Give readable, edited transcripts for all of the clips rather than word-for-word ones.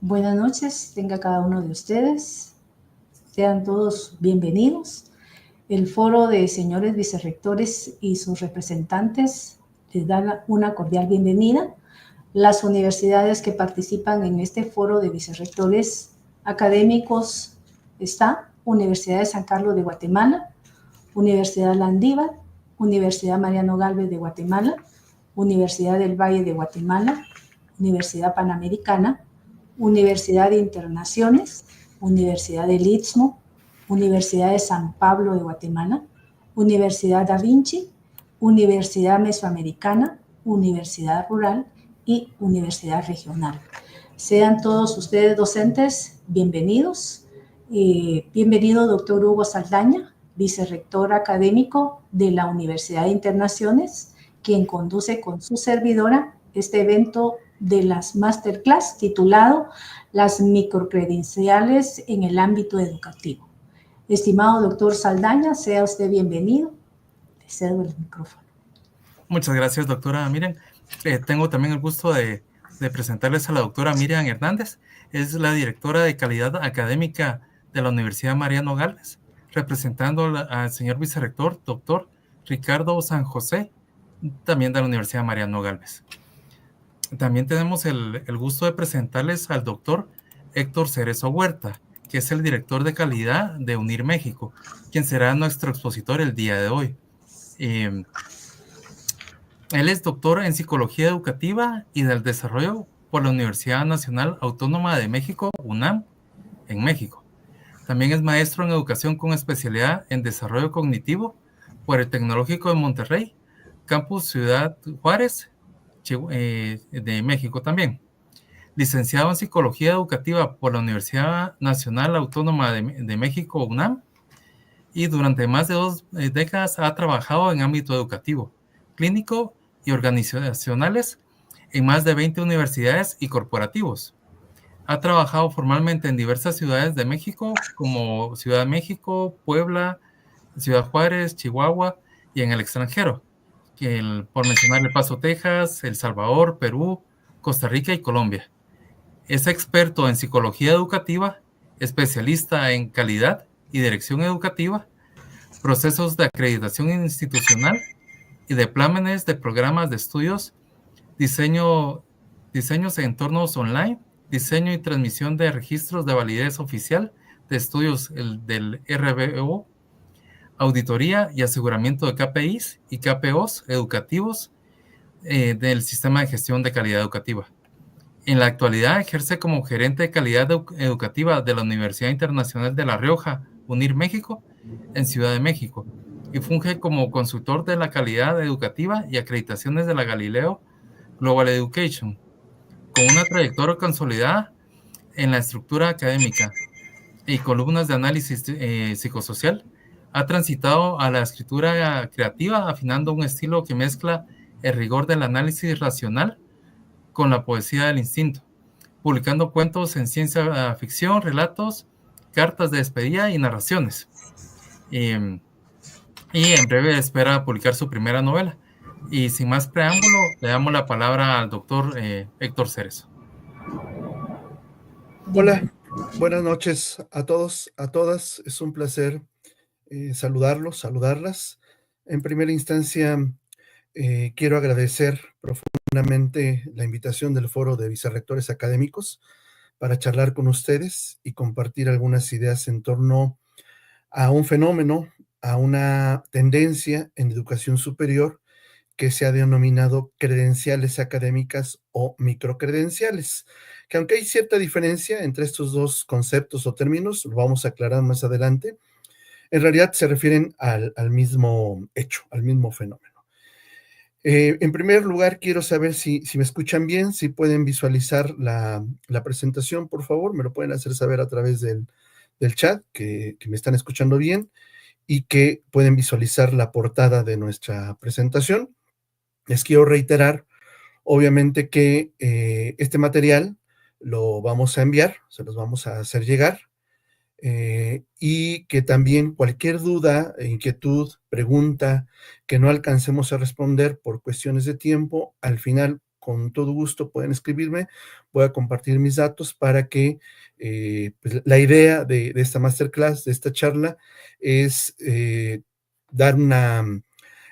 Buenas noches, tenga cada uno de ustedes. Sean todos bienvenidos. El foro de señores vicerrectores y sus representantes les dan una cordial bienvenida. Las universidades que participan en este foro de vicerrectores académicos está Universidad de San Carlos de Guatemala, Universidad Landívar, Universidad Mariano Gálvez de Guatemala, Universidad del Valle de Guatemala, Universidad Panamericana, Universidad de Internaciones, Universidad del Istmo, Universidad de San Pablo de Guatemala, Universidad Da Vinci, Universidad Mesoamericana, Universidad Rural y Universidad Regional. Sean todos ustedes docentes bienvenidos. Bienvenido, doctor Hugo Saldaña, vicerrector académico de la Universidad de Internaciones, quien conduce con su servidora este evento de las masterclass titulado Las microcredenciales en el ámbito educativo. Estimado doctor Saldaña, sea usted bienvenido. Le cedo el micrófono. Muchas gracias, doctora Miriam. Tengo también el gusto de presentarles a la doctora Miriam Hernández. Es la directora de calidad académica de la Universidad Mariano Gálvez, representando al señor vicerrector, doctor Ricardo San José, también de la Universidad Mariano Gálvez. También tenemos el gusto de presentarles al doctor Héctor Cerezo Huerta, que es el director de calidad de UNIR México, quien será nuestro expositor el día de hoy. Él es doctor en Psicología Educativa y del Desarrollo por la Universidad Nacional Autónoma de México, UNAM, en México. También es maestro en Educación con especialidad en Desarrollo Cognitivo por el Tecnológico de Monterrey, Campus Ciudad Juárez, de México también. Licenciado en Psicología Educativa por la Universidad Nacional Autónoma de México, UNAM, y durante más de 2 décadas ha trabajado en ámbito educativo, clínico y organizacionales en más de 20 universidades y corporativos. Ha trabajado formalmente en diversas ciudades de México, como Ciudad de México, Puebla, Ciudad Juárez, Chihuahua, y en el extranjero, por mencionar El Paso, Texas, El Salvador, Perú, Costa Rica y Colombia. Es experto en psicología educativa, especialista en calidad y dirección educativa, procesos de acreditación institucional y de plámenes de programas de estudios, diseños de entornos online, diseño y transmisión de registros de validez oficial de estudios del RBO, auditoría y aseguramiento de KPIs y KPOs educativos del Sistema de Gestión de Calidad Educativa. En la actualidad ejerce como gerente de calidad educativa de la Universidad Internacional de La Rioja, UNIR México, en Ciudad de México, y funge como consultor de la calidad educativa y acreditaciones de la Galileo Global Education, con una trayectoria consolidada en la estructura académica y columnas de análisis psicosocial. Ha transitado a la escritura creativa, afinando un estilo que mezcla el rigor del análisis racional con la poesía del instinto, publicando cuentos en ciencia ficción, relatos, cartas de despedida y narraciones. Y en breve espera publicar su primera novela. Y sin más preámbulo, le damos la palabra al doctor Héctor Cerezo. Hola, buenas noches a todos, a todas. Es un placer saludarlas. En primera instancia, quiero agradecer profundamente la invitación del Foro de Vicerrectores Académicos para charlar con ustedes y compartir algunas ideas en torno a un fenómeno, a una tendencia en educación superior que se ha denominado credenciales académicas o microcredenciales, que aunque hay cierta diferencia entre estos dos conceptos o términos, lo vamos a aclarar más adelante, en realidad se refieren al mismo hecho, al mismo fenómeno. En primer lugar, quiero saber si me escuchan bien, si pueden visualizar la presentación, por favor, me lo pueden hacer saber a través del chat, que me están escuchando bien y que pueden visualizar la portada de nuestra presentación. Les quiero reiterar, obviamente, que este material lo vamos a enviar, se los vamos a hacer llegar, y que también cualquier duda, inquietud, pregunta que no alcancemos a responder por cuestiones de tiempo, al final, con todo gusto pueden escribirme, voy a compartir mis datos para que pues, la idea de esta masterclass, de esta charla, es dar una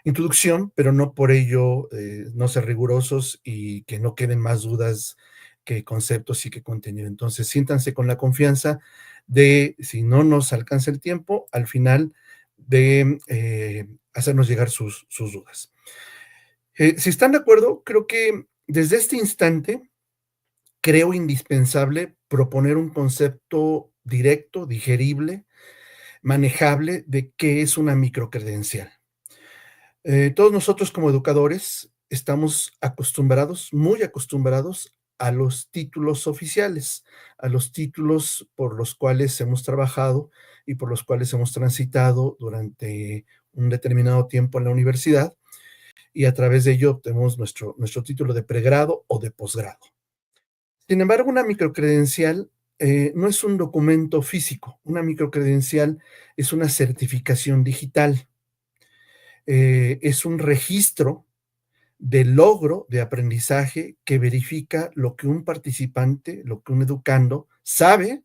introducción, pero no por ello no ser rigurosos y que no queden más dudas que conceptos y que contenido. Entonces, siéntanse con la confianza de, si no nos alcanza el tiempo, al final de hacernos llegar sus dudas. Si están de acuerdo, creo que desde este instante creo indispensable proponer un concepto directo, digerible, manejable de qué es una microcredencial. Todos nosotros como educadores estamos acostumbrados, muy acostumbrados a los títulos oficiales, a los títulos por los cuales hemos trabajado y por los cuales hemos transitado durante un determinado tiempo en la universidad y a través de ello obtenemos nuestro título de pregrado o de posgrado. Sin embargo, una microcredencial no es un documento físico, una microcredencial es una certificación digital. Es un registro de logro de aprendizaje que verifica lo que un participante, lo que un educando sabe,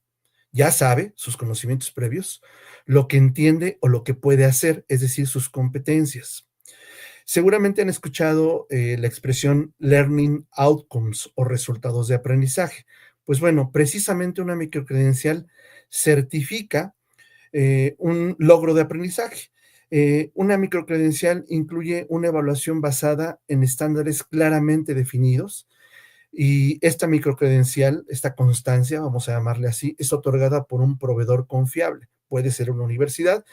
ya sabe, sus conocimientos previos, lo que entiende o lo que puede hacer, es decir, sus competencias. Seguramente han escuchado la expresión learning outcomes o resultados de aprendizaje. Pues bueno, precisamente una microcredencial certifica un logro de aprendizaje. Una microcredencial incluye una evaluación basada en estándares claramente definidos y esta microcredencial, esta constancia, vamos a llamarle así, es otorgada por un proveedor confiable. Puede ser una universidad,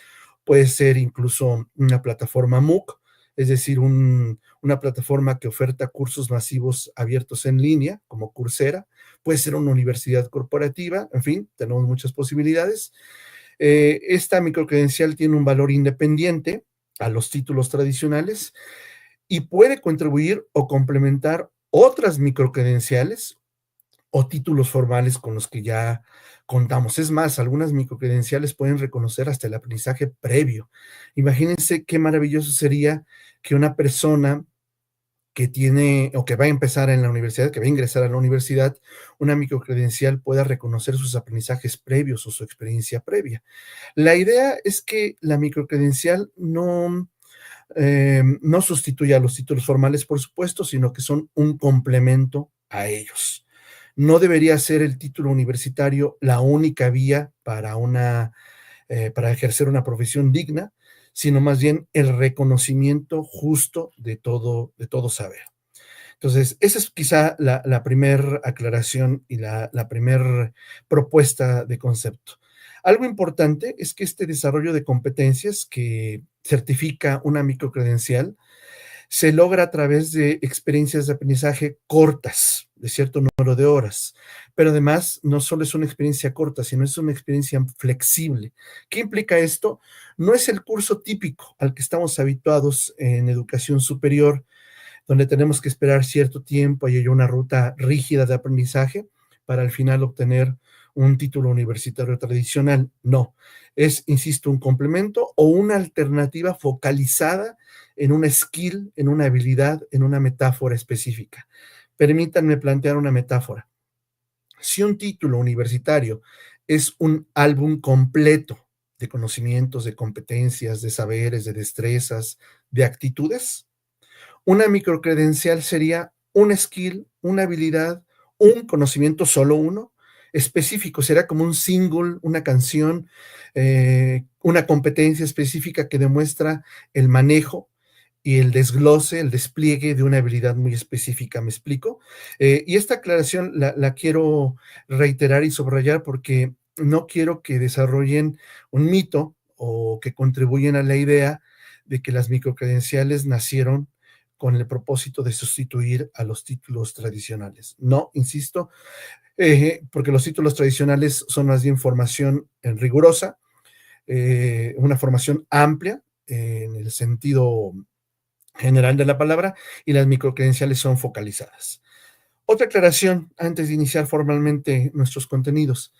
puede ser incluso una plataforma MOOC, es decir, una plataforma que oferta cursos masivos abiertos en línea, como Coursera, puede ser una universidad corporativa, en fin, tenemos muchas posibilidades. Esta microcredencial tiene un valor independiente a los títulos tradicionales y puede contribuir o complementar otras microcredenciales o títulos formales con los que ya contamos. Es más, algunas microcredenciales pueden reconocer hasta el aprendizaje previo. Imagínense qué maravilloso sería que una persona que tiene o que va a empezar en la universidad, que va a ingresar a la universidad, una microcredencial pueda reconocer sus aprendizajes previos o su experiencia previa. La idea es que la microcredencial no sustituye a los títulos formales, por supuesto, sino que son un complemento a ellos. No debería ser el título universitario la única vía para ejercer una profesión digna, sino más bien el reconocimiento justo de todo saber. Entonces, esa es quizá la primera aclaración y la primera propuesta de concepto. Algo importante es que este desarrollo de competencias que certifica una microcredencial se logra a través de experiencias de aprendizaje cortas, de cierto número de horas, pero además no solo es una experiencia corta, sino es una experiencia flexible. ¿Qué implica esto? No es el curso típico al que estamos habituados en educación superior, donde tenemos que esperar cierto tiempo y hay una ruta rígida de aprendizaje para al final obtener un título universitario tradicional. No, es, insisto, un complemento o una alternativa focalizada en una skill, en una habilidad, en una metáfora específica. Permítanme plantear una metáfora. Si un título universitario es un álbum completo de conocimientos, de competencias, de saberes, de destrezas, de actitudes, una microcredencial sería un skill, una habilidad, un conocimiento, solo uno, específico. Será como un single, una canción, una competencia específica que demuestra el manejo y el desglose, el despliegue de una habilidad muy específica. ¿Me explico? Y esta aclaración la quiero reiterar y subrayar porque no quiero que desarrollen un mito o que contribuyen a la idea de que las microcredenciales nacieron con el propósito de sustituir a los títulos tradicionales. No, insisto, porque los títulos tradicionales son más bien formación rigurosa, una formación amplia en el sentido general de la palabra, y las microcredenciales son focalizadas. Otra aclaración antes de iniciar formalmente nuestros contenidos.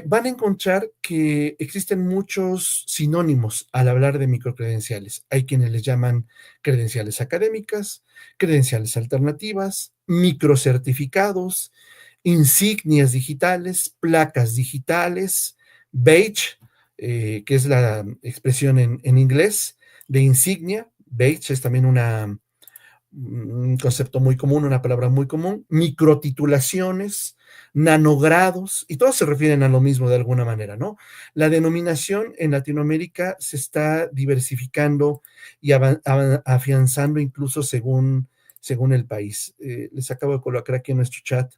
Van a encontrar que existen muchos sinónimos al hablar de microcredenciales. Hay quienes les llaman credenciales académicas, credenciales alternativas, microcertificados, insignias digitales, placas digitales, badge, que es la expresión en inglés de insignia. Badge es también un concepto muy común, una palabra muy común, microtitulaciones, nanogrados, y todos se refieren a lo mismo de alguna manera, ¿no? La denominación en Latinoamérica se está diversificando y afianzando incluso según el país. Les acabo de colocar aquí en nuestro chat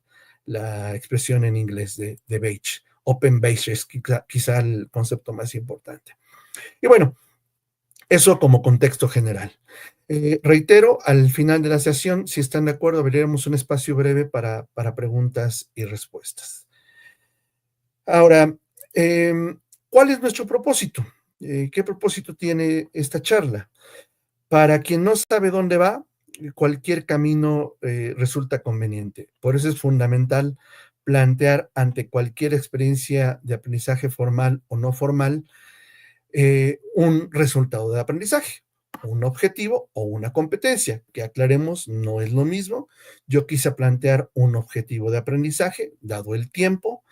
la expresión en inglés de badge. Open badge es quizá el concepto más importante. Y bueno, eso como contexto general. Reitero, al final de la sesión, si están de acuerdo, abriremos un espacio breve para preguntas y respuestas. Ahora, ¿cuál es nuestro propósito? ¿Qué propósito tiene esta charla? Para quien no sabe dónde va, cualquier camino resulta conveniente. Por eso es fundamental plantear ante cualquier experiencia de aprendizaje formal o no formal un resultado de aprendizaje, un objetivo o una competencia, que aclaremos, no es lo mismo. Yo quise plantear un objetivo de aprendizaje, dado el tiempo,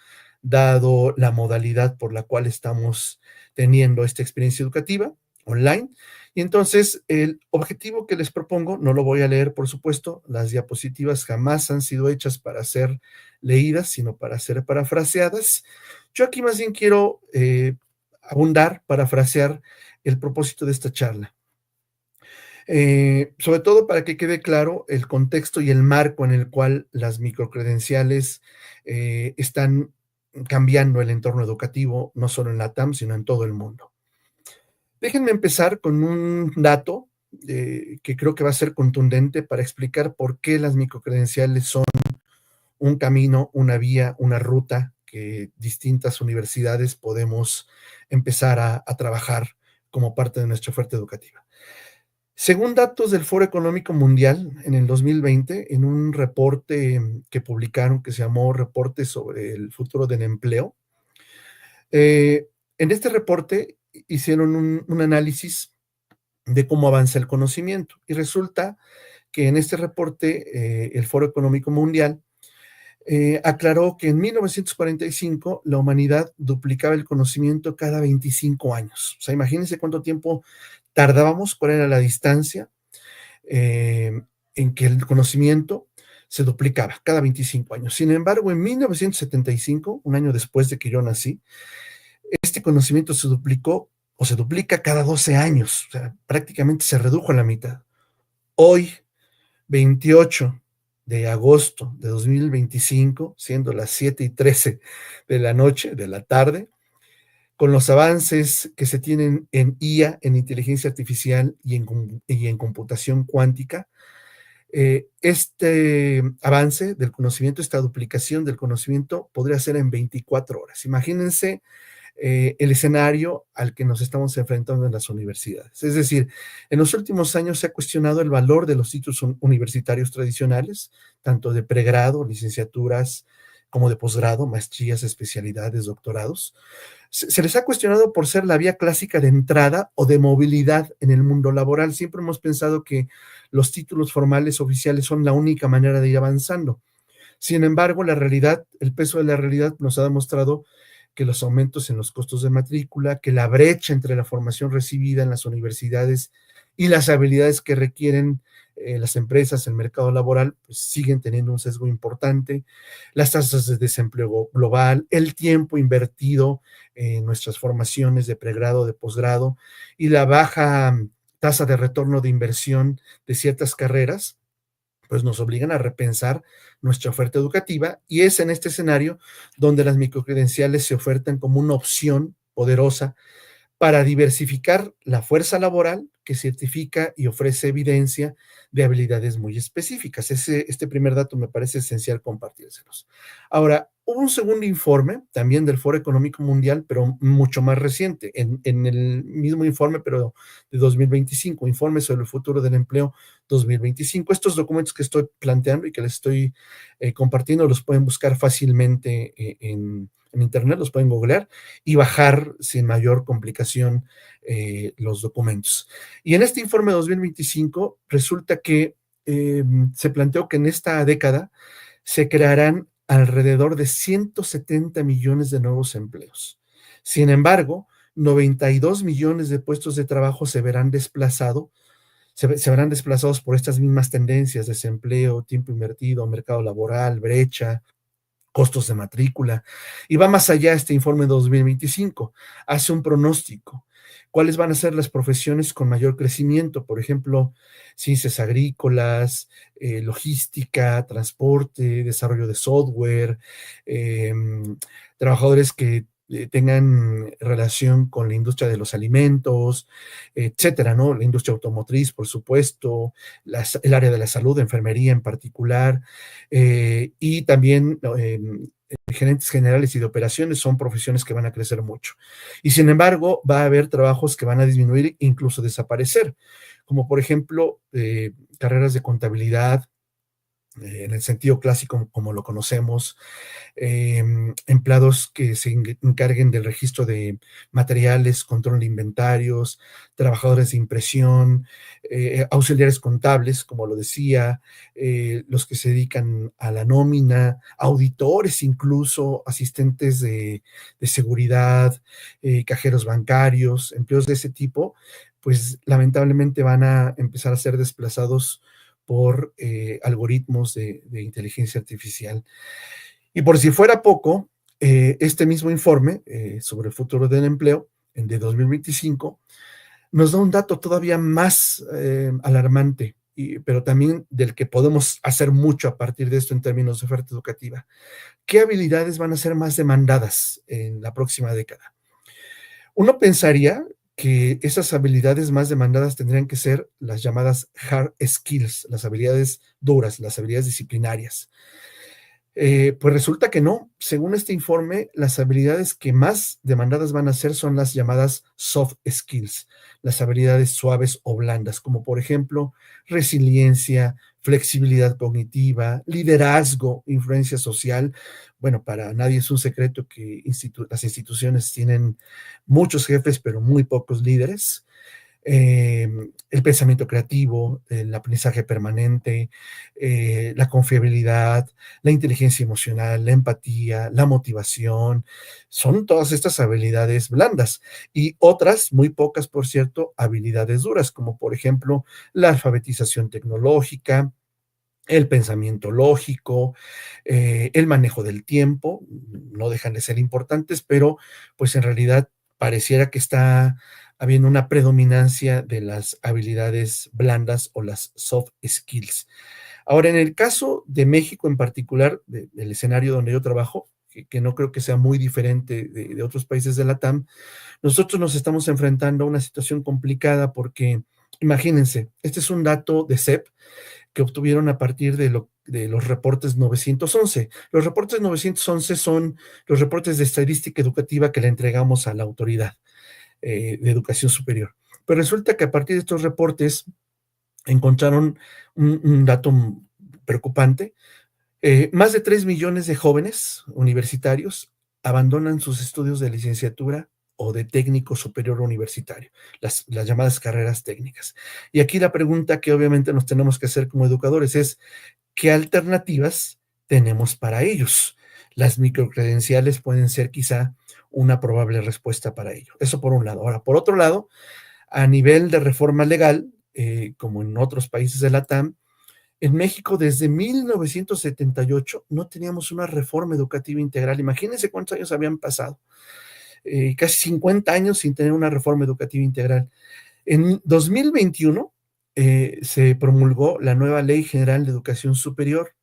dado la modalidad por la cual estamos teniendo esta experiencia educativa online. Y entonces el objetivo que les propongo, no lo voy a leer, por supuesto, las diapositivas jamás han sido hechas para ser leídas, sino para ser parafraseadas. Yo aquí más bien quiero abundar, parafrasear el propósito de esta charla. Sobre todo para que quede claro el contexto y el marco en el cual las microcredenciales están cambiando el entorno educativo, no solo en la TAM, sino en todo el mundo. Déjenme empezar con un dato que creo que va a ser contundente para explicar por qué las microcredenciales son un camino, una vía, una ruta que distintas universidades podemos empezar a trabajar como parte de nuestra oferta educativa. Según datos del Foro Económico Mundial, en el 2020, en un reporte que publicaron que se llamó Reporte sobre el futuro del empleo, en este reporte hicieron un análisis de cómo avanza el conocimiento y resulta que en este reporte el Foro Económico Mundial aclaró que en 1945 la humanidad duplicaba el conocimiento cada 25 años. O sea, imagínense cuánto tiempo tardábamos, cuál era la distancia en que el conocimiento se duplicaba cada 25 años. Sin embargo, en 1975, un año después de que yo nací, este conocimiento se duplicó o se duplica cada 12 años. O sea, prácticamente se redujo a la mitad. Hoy, 28 de agosto de 2025, siendo las 7:13 de la noche, de la tarde, con los avances que se tienen en IA, en inteligencia artificial y en computación cuántica, este avance del conocimiento, esta duplicación del conocimiento podría ser en 24 horas. Imagínense el escenario al que nos estamos enfrentando en las universidades. Es decir, en los últimos años se ha cuestionado el valor de los títulos universitarios tradicionales, tanto de pregrado, licenciaturas, como de posgrado, maestrías, especialidades, doctorados. Se les ha cuestionado por ser la vía clásica de entrada o de movilidad en el mundo laboral. Siempre hemos pensado que los títulos formales oficiales son la única manera de ir avanzando. Sin embargo, la realidad, el peso de la realidad nos ha demostrado que los aumentos en los costos de matrícula, que la brecha entre la formación recibida en las universidades y las habilidades que requieren las empresas, el mercado laboral, pues siguen teniendo un sesgo importante, las tasas de desempleo global, el tiempo invertido en nuestras formaciones de pregrado, de posgrado y la baja tasa de retorno de inversión de ciertas carreras, pues nos obligan a repensar nuestra oferta educativa y es en este escenario donde las microcredenciales se ofertan como una opción poderosa para diversificar la fuerza laboral que certifica y ofrece evidencia de habilidades muy específicas. Este primer dato me parece esencial compartírselos. Ahora, hubo un segundo informe, también del Foro Económico Mundial, pero mucho más reciente, en el mismo informe, pero de 2025, informe sobre el futuro del empleo 2025. Estos documentos que estoy planteando y que les estoy compartiendo los pueden buscar fácilmente en internet, los pueden googlear y bajar sin mayor complicación los documentos. Y en este informe 2025 resulta que se planteó que en esta década se crearán alrededor de 170 millones de nuevos empleos. Sin embargo, 92 millones de puestos de trabajo se verán desplazados por estas mismas tendencias: desempleo, tiempo invertido, mercado laboral, brecha, costos de matrícula. Y va más allá este informe 2025, hace un pronóstico. ¿Cuáles van a ser las profesiones con mayor crecimiento? Por ejemplo, ciencias agrícolas, logística, transporte, desarrollo de software, eh, trabajadores que tengan relación con la industria de los alimentos, etcétera, ¿no? La industria automotriz, por supuesto, el área de la salud, enfermería en particular, y también gerentes generales y de operaciones son profesiones que van a crecer mucho. Y sin embargo, va a haber trabajos que van a disminuir e incluso desaparecer, como por ejemplo, carreras de contabilidad, en el sentido clásico como lo conocemos, empleados que se encarguen del registro de materiales, control de inventarios, trabajadores de impresión, auxiliares contables, como lo decía, los que se dedican a la nómina, auditores incluso, asistentes de seguridad, cajeros bancarios, empleos de ese tipo, pues lamentablemente van a empezar a ser desplazados por algoritmos de inteligencia artificial. Y por si fuera poco, este mismo informe sobre el futuro del empleo de 2025 nos da un dato todavía más alarmante, pero también del que podemos hacer mucho a partir de esto en términos de oferta educativa. ¿Qué habilidades van a ser más demandadas en la próxima década? Uno pensaría que esas habilidades más demandadas tendrían que ser las llamadas hard skills, las habilidades duras, las habilidades disciplinarias. Pues resulta que no. Según este informe, las habilidades que más demandadas van a ser son las llamadas soft skills, las habilidades suaves o blandas, como por ejemplo resiliencia, flexibilidad cognitiva, liderazgo, influencia social. Bueno, para nadie es un secreto que las instituciones tienen muchos jefes, pero muy pocos líderes. El pensamiento creativo, el aprendizaje permanente, la confiabilidad, la inteligencia emocional, la empatía, la motivación, son todas estas habilidades blandas y otras, muy pocas por cierto, habilidades duras, como por ejemplo la alfabetización tecnológica, el pensamiento lógico, el manejo del tiempo, no dejan de ser importantes, pero pues en realidad pareciera que está habiendo una predominancia de las habilidades blandas o las soft skills. Ahora, en el caso de México en particular, del escenario donde yo trabajo, que no creo que sea muy diferente de otros países de la TAM, nosotros nos estamos enfrentando a una situación complicada porque, imagínense, este es un dato de CEP que obtuvieron a partir de los reportes 911. Los reportes 911 son los reportes de estadística educativa que le entregamos a la autoridad de educación superior. Pero resulta que a partir de estos reportes encontraron un dato preocupante. Más de 3 millones de jóvenes universitarios abandonan sus estudios de licenciatura o de técnico superior universitario, las llamadas carreras técnicas. Y aquí la pregunta que obviamente nos tenemos que hacer como educadores es, ¿qué alternativas tenemos para ellos? Las microcredenciales pueden ser quizá una probable respuesta para ello. Eso por un lado. Ahora, por otro lado, a nivel de reforma legal, como en otros países de la TAM, en México desde 1978 no teníamos una reforma educativa integral. Imagínense cuántos años habían pasado. Casi 50 años sin tener una reforma educativa integral. En 2021 se promulgó la nueva Ley General de Educación Superior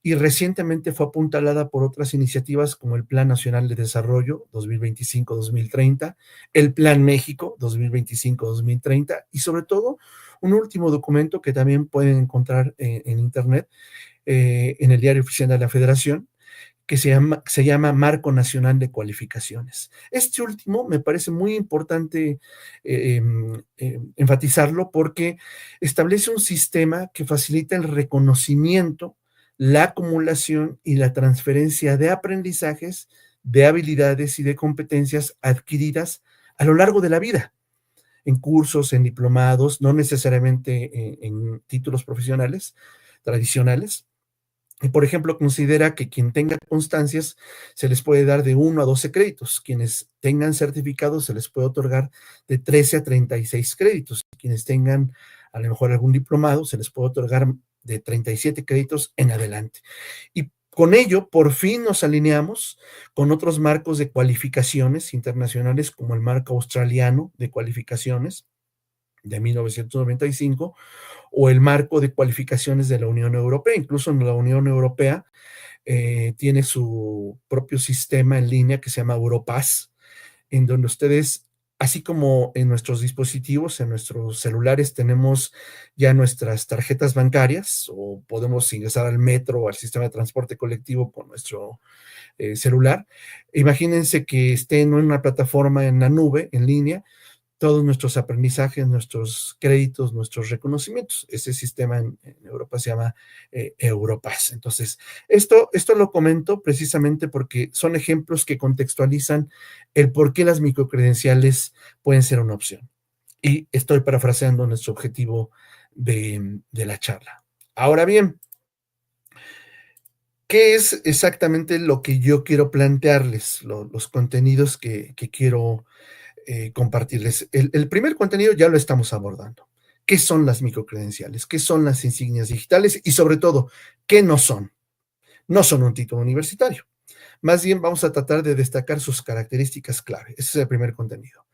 y recientemente fue apuntalada por otras iniciativas como el Plan Nacional de Desarrollo 2025-2030, el Plan México 2025-2030 y sobre todo un último documento que también pueden encontrar en Internet, en el Diario Oficial de la Federación, que se llama Marco Nacional de Cualificaciones. Este último me parece muy importante enfatizarlo porque establece un sistema que facilita el reconocimiento, la acumulación y la transferencia de aprendizajes, de habilidades y de competencias adquiridas a lo largo de la vida. en cursos, en diplomados, no necesariamente en títulos profesionales tradicionales. Y, por ejemplo, considera que quien tenga constancias se les puede dar de 1 a 12 créditos. Quienes tengan certificados se les puede otorgar de 13 a 36 créditos. Quienes tengan a lo mejor algún diplomado se les puede otorgar de 37 créditos en adelante. Y con ello, por fin nos alineamos con otros marcos de cualificaciones internacionales, como el marco australiano de cualificaciones de 1995, o el marco de cualificaciones de la Unión Europea. Incluso en la Unión Europea tiene su propio sistema en línea que se llama Europass, en donde ustedes, así como en nuestros dispositivos, en nuestros celulares, tenemos ya nuestras tarjetas bancarias, o podemos ingresar al metro o al sistema de transporte colectivo con nuestro celular. Imagínense que estén en una plataforma en la nube, en línea, todos nuestros aprendizajes, nuestros créditos, nuestros reconocimientos. Ese sistema en Europa se llama Europass. Entonces, esto lo comento precisamente porque son ejemplos que contextualizan el por qué las microcredenciales pueden ser una opción. Y estoy parafraseando nuestro objetivo de la charla. Ahora bien, ¿qué es exactamente lo que yo quiero plantearles? Los contenidos que quiero compartirles. El primer contenido ya lo estamos abordando. ¿Qué son las microcredenciales? ¿Qué son las insignias digitales? Y sobre todo, ¿qué no son? No son un título universitario. Más bien vamos a tratar de destacar sus características clave. Ese es el primer contenido.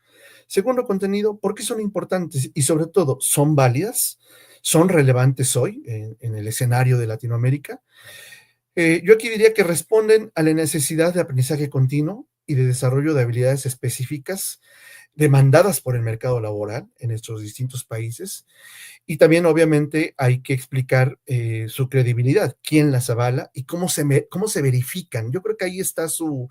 Segundo contenido, ¿por qué son importantes? Y sobre todo, ¿son válidas? ¿Son relevantes hoy en el escenario de Latinoamérica? Yo aquí diría que responden a la necesidad de aprendizaje continuo y de desarrollo de habilidades específicas demandadas por el mercado laboral en estos distintos países. Y también, obviamente, hay que explicar su credibilidad, quién las avala y cómo se verifican. Yo creo que ahí está su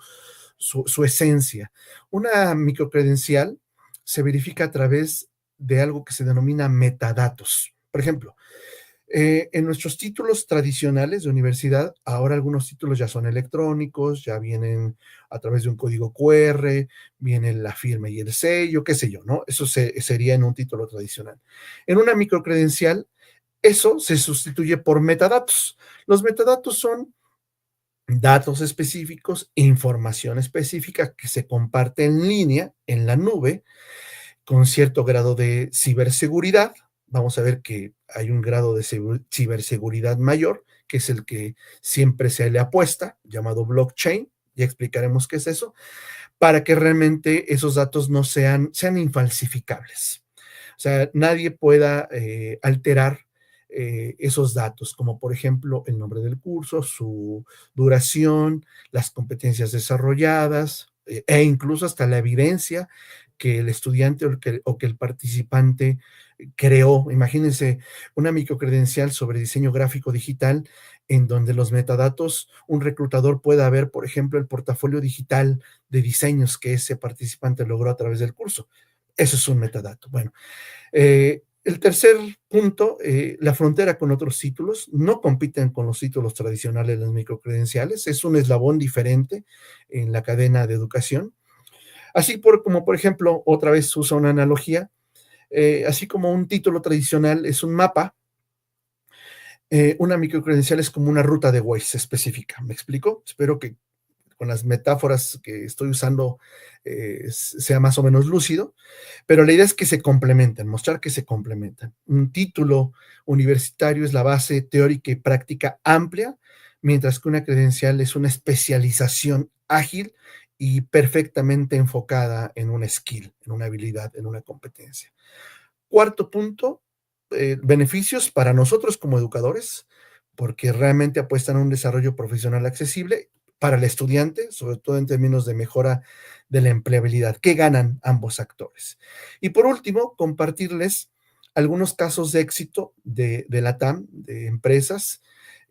esencia. Una microcredencial se verifica a través de algo que se denomina metadatos. Por ejemplo, en nuestros títulos tradicionales de universidad, ahora algunos títulos ya son electrónicos, ya vienen a través de un código QR, viene la firma y el sello, qué sé yo, ¿no? Eso sería en un título tradicional. En una microcredencial, eso se sustituye por metadatos. Los metadatos son datos específicos, información específica que se comparte en línea, en la nube, con cierto grado de ciberseguridad. Vamos a ver que hay un grado de ciberseguridad mayor, que es el que siempre se le apuesta, llamado blockchain. Ya explicaremos qué es eso, para que realmente esos datos no sean infalsificables. O sea, nadie pueda alterar esos datos, como por ejemplo el nombre del curso, su duración, las competencias desarrolladas, e incluso hasta la evidencia que el estudiante o que el participante creó. Imagínense una microcredencial sobre diseño gráfico digital en donde los metadatos, un reclutador pueda ver, por ejemplo, el portafolio digital de diseños que ese participante logró a través del curso. Eso es un metadato. Bueno, el tercer punto, la frontera con otros títulos. No compiten con los títulos tradicionales las microcredenciales. Es un eslabón diferente en la cadena de educación. Así como, por ejemplo, otra vez uso una analogía, así como un título tradicional es un mapa, una microcredencial es como una ruta de Waze específica. ¿Me explico? Espero que con las metáforas que estoy usando sea más o menos lúcido, pero la idea es que se complementen, mostrar que se complementan. Un título universitario es la base teórica y práctica amplia, mientras que una credencial es una especialización ágil y perfectamente enfocada en un skill, en una habilidad, en una competencia. Cuarto punto, beneficios para nosotros como educadores, porque realmente apuestan a un desarrollo profesional accesible para el estudiante, sobre todo en términos de mejora de la empleabilidad. ¿Qué ganan ambos actores? Y por último, compartirles algunos casos de éxito de la TAM, de empresas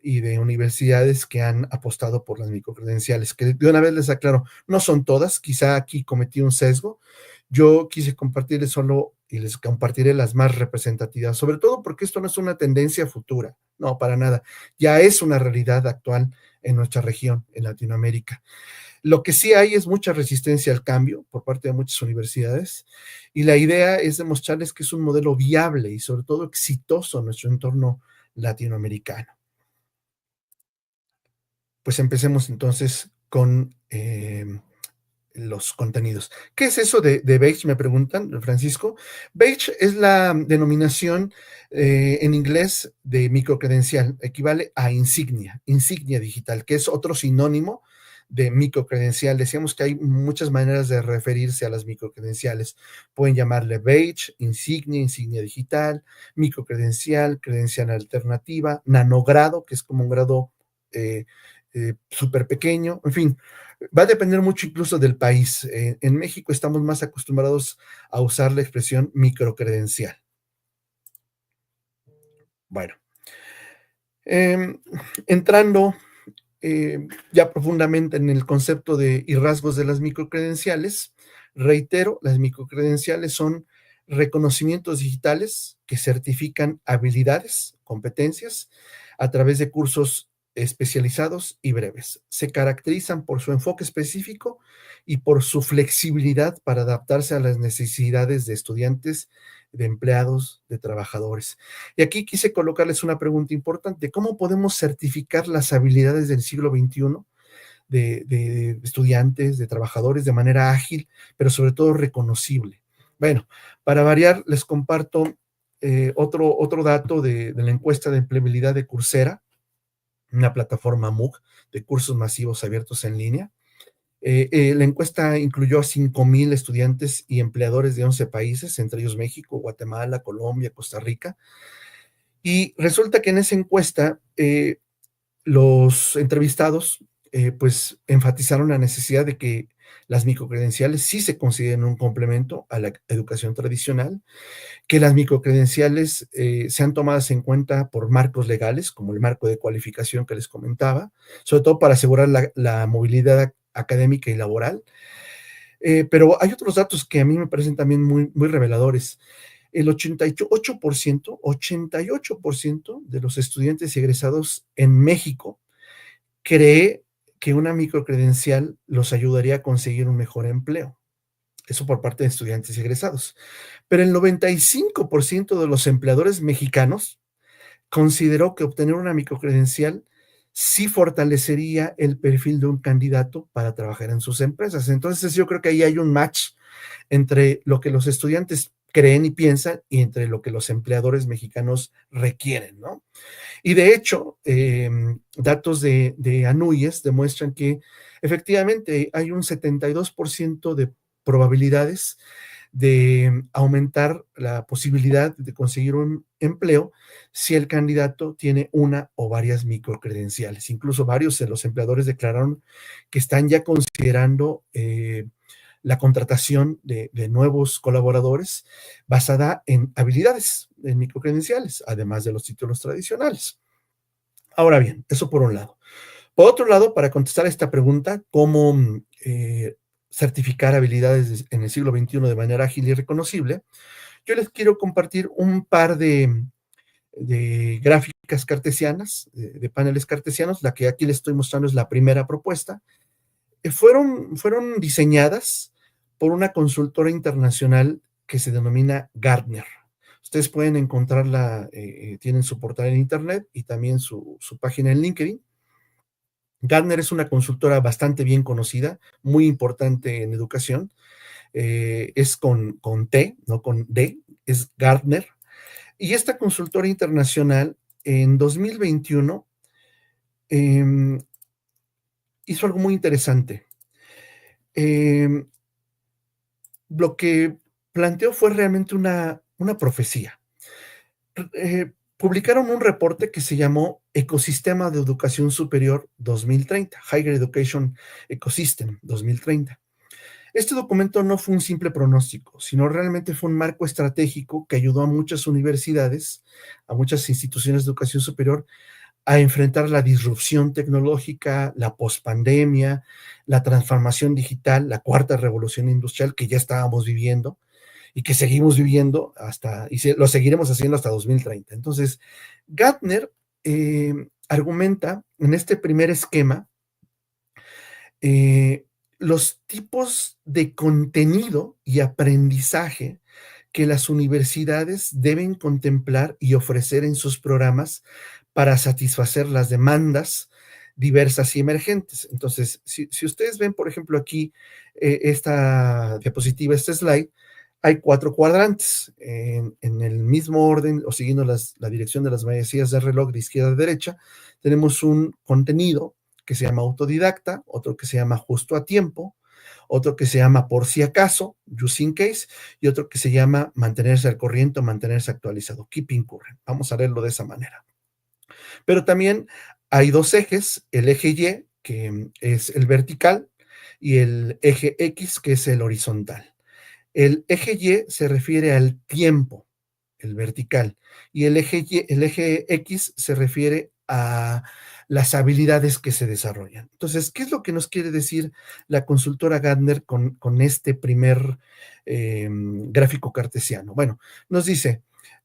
y de universidades que han apostado por las microcredenciales, que de una vez les aclaro, no son todas, quizá aquí cometí un sesgo. Yo quise compartirles solo y les compartiré las más representativas, sobre todo porque esto no es una tendencia futura, no, para nada, ya es una realidad actual en nuestra región, en Latinoamérica. Lo que sí hay es mucha resistencia al cambio por parte de muchas universidades, y la idea es demostrarles que es un modelo viable y sobre todo exitoso en nuestro entorno latinoamericano. Pues empecemos entonces con los contenidos. ¿Qué es eso de Badge? Me preguntan, Francisco. Badge es la denominación en inglés de microcredencial, equivale a insignia digital, que es otro sinónimo de microcredencial. Decíamos que hay muchas maneras de referirse a las microcredenciales. Pueden llamarle badge, insignia digital, microcredencial, credencial alternativa, nanogrado, que es como un grado súper pequeño, en fin, va a depender mucho incluso del país. En México estamos más acostumbrados a usar la expresión microcredencial. Bueno, entrando ya profundamente en el concepto y rasgos de las microcredenciales, reitero, las microcredenciales son reconocimientos digitales que certifican habilidades, competencias, a través de cursos especializados y breves. Se caracterizan por su enfoque específico y por su flexibilidad para adaptarse a las necesidades de estudiantes, de empleados, de trabajadores. Y aquí quise colocarles una pregunta importante: ¿cómo podemos certificar las habilidades del siglo XXI de estudiantes, de trabajadores, de manera ágil, pero sobre todo reconocible? Bueno, para variar, les comparto otro dato de la encuesta de empleabilidad de Coursera, una plataforma MOOC de cursos masivos abiertos en línea. La encuesta incluyó a 5,000 estudiantes y empleadores de 11 países, entre ellos México, Guatemala, Colombia, Costa Rica. Y resulta que en esa encuesta los entrevistados pues enfatizaron la necesidad de que las microcredenciales sí se consideren un complemento a la educación tradicional, que las microcredenciales sean tomadas en cuenta por marcos legales, como el marco de cualificación que les comentaba, sobre todo para asegurar la movilidad académica y laboral. Pero hay otros datos que a mí me parecen también muy, muy reveladores. El 88% de los estudiantes egresados en México cree que una microcredencial los ayudaría a conseguir un mejor empleo. Eso por parte de estudiantes egresados. Pero el 95% de los empleadores mexicanos consideró que obtener una microcredencial sí fortalecería el perfil de un candidato para trabajar en sus empresas. Entonces yo creo que ahí hay un match entre lo que los estudiantes creen y piensan y entre lo que los empleadores mexicanos requieren, ¿no? Y de hecho, datos de ANUYES demuestran que efectivamente hay un 72% de probabilidades de aumentar la posibilidad de conseguir un empleo si el candidato tiene una o varias microcredenciales. Incluso varios de los empleadores declararon que están ya considerando la contratación de nuevos colaboradores basada en habilidades, en microcredenciales, además de los títulos tradicionales. Ahora bien, eso por un lado. Por otro lado, para contestar a esta pregunta, ¿cómo certificar habilidades en el siglo XXI de manera ágil y reconocible? Yo les quiero compartir un par de gráficas cartesianas, de paneles cartesianos. La que aquí les estoy mostrando es la primera propuesta. Fueron diseñadas por una consultora internacional que se denomina Gartner. Ustedes pueden encontrarla, tienen su portal en internet y también su página en LinkedIn. Gartner es una consultora bastante bien conocida, muy importante en educación. Es con T, no con D, es Gartner. Y esta consultora internacional en 2021 hizo algo muy interesante. Lo que planteó fue realmente una profecía. Publicaron un reporte que se llamó Ecosistema de Educación Superior 2030, Higher Education Ecosystem 2030. Este documento no fue un simple pronóstico, sino realmente fue un marco estratégico que ayudó a muchas universidades, a muchas instituciones de educación superior a enfrentar la disrupción tecnológica, la pospandemia, la transformación digital, la cuarta revolución industrial que ya estábamos viviendo y que seguimos viviendo lo seguiremos haciendo hasta 2030. Entonces, Gartner argumenta en este primer esquema los tipos de contenido y aprendizaje que las universidades deben contemplar y ofrecer en sus programas para satisfacer las demandas diversas y emergentes. Entonces, si ustedes ven, por ejemplo, aquí esta diapositiva, este slide, hay 4 cuadrantes en el mismo orden o siguiendo la dirección de las manecillas del reloj de izquierda a derecha. Tenemos un contenido que se llama autodidacta, otro que se llama justo a tiempo, otro que se llama por si acaso, just in case, y otro que se llama mantenerse al corriente o mantenerse actualizado, keeping current. Vamos a leerlo de esa manera. Pero también hay 2 ejes, el eje Y, que es el vertical, y el eje X, que es el horizontal. El eje Y se refiere al tiempo, el vertical, y el eje X se refiere a las habilidades que se desarrollan. Entonces, ¿qué es lo que nos quiere decir la consultora Gardner con este primer gráfico cartesiano? Bueno, nos dice,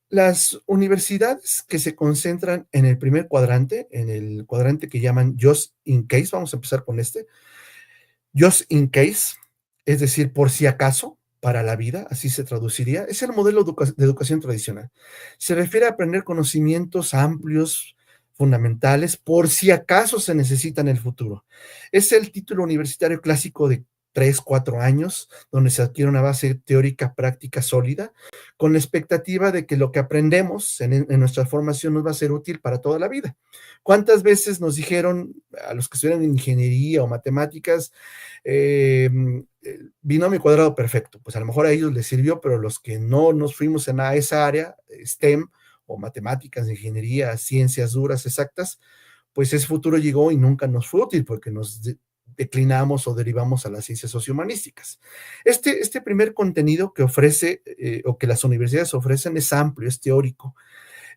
las universidades que se concentran en el primer cuadrante, en el cuadrante que llaman just in case, vamos a empezar con este, just in case, es decir, por si acaso, para la vida, así se traduciría, es el modelo de educación tradicional. Se refiere a aprender conocimientos amplios, fundamentales, por si acaso se necesita en el futuro. Es el título universitario clásico de 3, 4 años, donde se adquiere una base teórica práctica sólida, con la expectativa de que lo que aprendemos en nuestra formación nos va a ser útil para toda la vida. ¿Cuántas veces nos dijeron a los que estudian ingeniería o matemáticas, binomio cuadrado perfecto? Pues a lo mejor a ellos les sirvió, pero los que no nos fuimos a esa área, STEM o matemáticas, ingeniería, ciencias duras, exactas, pues ese futuro llegó y nunca nos fue útil porque nos declinamos o derivamos a las ciencias sociohumanísticas. Este primer contenido que ofrece o que las universidades ofrecen es amplio, es teórico,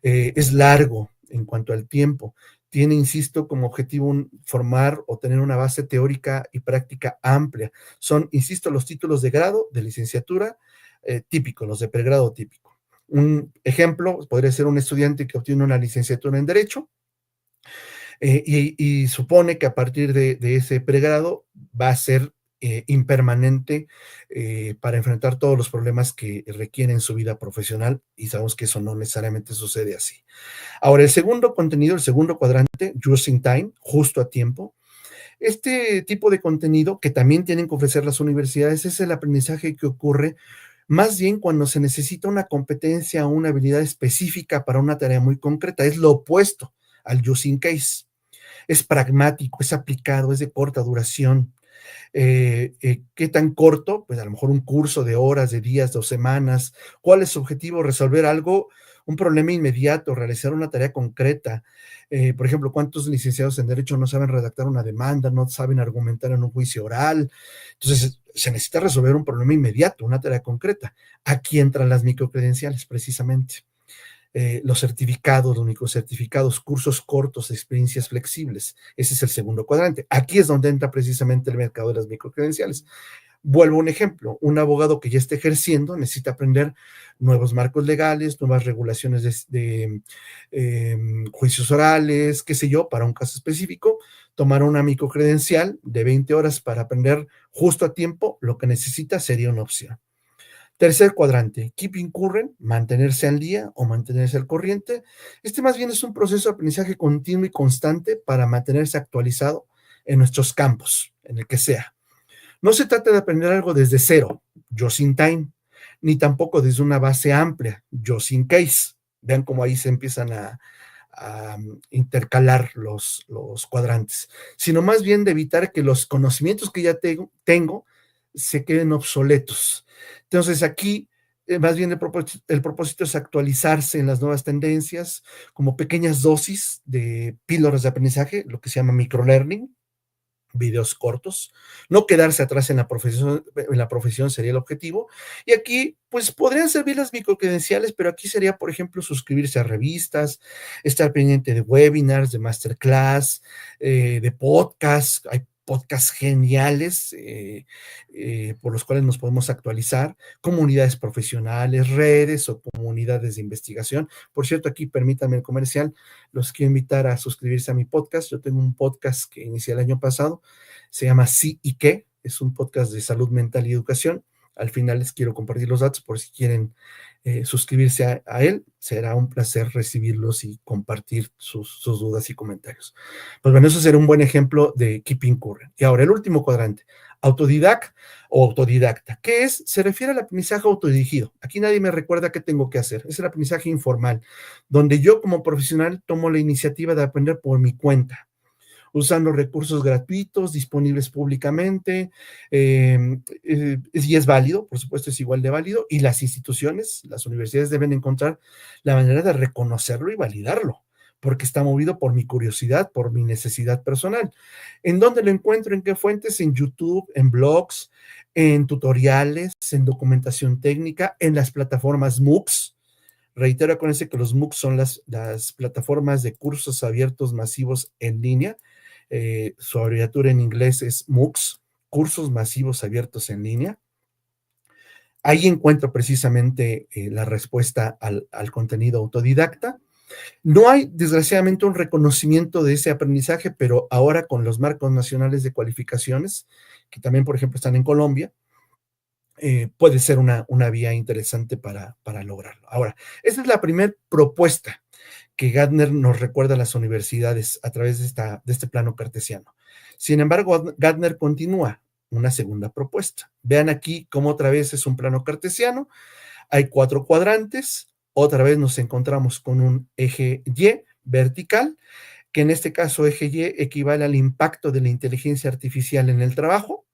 es largo en cuanto al tiempo. Tiene, insisto, como objetivo formar o tener una base teórica y práctica amplia. Son, insisto, los títulos de grado, de licenciatura típicos, los de pregrado típico. Un ejemplo podría ser un estudiante que obtiene una licenciatura en Derecho y supone que a partir de ese pregrado va a ser impermanente para enfrentar todos los problemas que requieren su vida profesional, y sabemos que eso no necesariamente sucede así. Ahora, el segundo contenido, el segundo cuadrante, just in time, justo a tiempo. Este tipo de contenido que también tienen que ofrecer las universidades es el aprendizaje que ocurre más bien cuando se necesita una competencia o una habilidad específica para una tarea muy concreta. Es lo opuesto al just in case. Es pragmático, es aplicado, es de corta duración. ¿Qué tan corto? Pues a lo mejor un curso de horas, de días, 2 semanas. ¿Cuál es su objetivo? Resolver algo, un problema inmediato, realizar una tarea concreta. Por ejemplo, ¿cuántos licenciados en Derecho no saben redactar una demanda, no saben argumentar en un juicio oral? Entonces, se necesita resolver un problema inmediato, una tarea concreta. Aquí entran las microcredenciales, precisamente. Los certificados, los microcertificados, cursos cortos, experiencias flexibles. Ese es el segundo cuadrante. Aquí es donde entra precisamente el mercado de las microcredenciales. Vuelvo a un ejemplo, un abogado que ya esté ejerciendo necesita aprender nuevos marcos legales, nuevas regulaciones de juicios orales, qué sé yo, para un caso específico, tomar una microcredencial de 20 horas para aprender justo a tiempo lo que necesita sería una opción. Tercer cuadrante, keeping current, mantenerse al día o mantenerse al corriente. Este más bien es un proceso de aprendizaje continuo y constante para mantenerse actualizado en nuestros campos, en el que sea. No se trata de aprender algo desde cero, just in time, ni tampoco desde una base amplia, just in case. Vean cómo ahí se empiezan a intercalar los cuadrantes, sino más bien de evitar que los conocimientos que ya tengo se queden obsoletos. Entonces aquí más bien el propósito es actualizarse en las nuevas tendencias, como pequeñas dosis de píldoras de aprendizaje, lo que se llama microlearning, videos cortos, no quedarse atrás en la profesión sería el objetivo. Y aquí, pues podrían servir las microcredenciales, pero aquí sería, por ejemplo, suscribirse a revistas, estar pendiente de webinars, de masterclass, de podcasts. Hay podcasts geniales por los cuales nos podemos actualizar, comunidades profesionales, redes o comunidades de investigación. Por cierto, aquí permítanme el comercial, los quiero invitar a suscribirse a mi podcast. Yo tengo un podcast que inicié el año pasado, se llama Sí y Qué, es un podcast de salud mental y educación. Al final les quiero compartir los datos por si quieren suscribirse a él. Será un placer recibirlos y compartir sus dudas y comentarios. Pues bueno, eso será un buen ejemplo de Keeping Current. Y ahora el último cuadrante, autodidacta o autodidacta. ¿Qué es? Se refiere al aprendizaje autodirigido. Aquí nadie me recuerda qué tengo que hacer. Es el aprendizaje informal, donde yo como profesional tomo la iniciativa de aprender por mi cuenta, usando recursos gratuitos, disponibles públicamente, y es válido, por supuesto es igual de válido, y las instituciones, las universidades deben encontrar la manera de reconocerlo y validarlo, porque está movido por mi curiosidad, por mi necesidad personal. ¿En dónde lo encuentro? ¿En qué fuentes? En YouTube, en blogs, en tutoriales, en documentación técnica, en las plataformas MOOCs. Reitero, acuérdense que los MOOCs son las plataformas de cursos abiertos masivos en línea. Su abreviatura en inglés es MOOCs, cursos masivos abiertos en línea. Ahí encuentro precisamente la respuesta al contenido autodidacta. No hay, desgraciadamente, un reconocimiento de ese aprendizaje, pero ahora con los marcos nacionales de cualificaciones, que también, por ejemplo, están en Colombia, puede ser una vía interesante para lograrlo. Ahora, esa es la primera propuesta que Gardner nos recuerda a las universidades a través de este plano cartesiano. Sin embargo, Gardner continúa una segunda propuesta. Vean aquí cómo otra vez es un plano cartesiano. Hay 4 cuadrantes. Otra vez nos encontramos con un eje Y vertical, que en este caso eje Y equivale al impacto de la inteligencia artificial en el trabajo.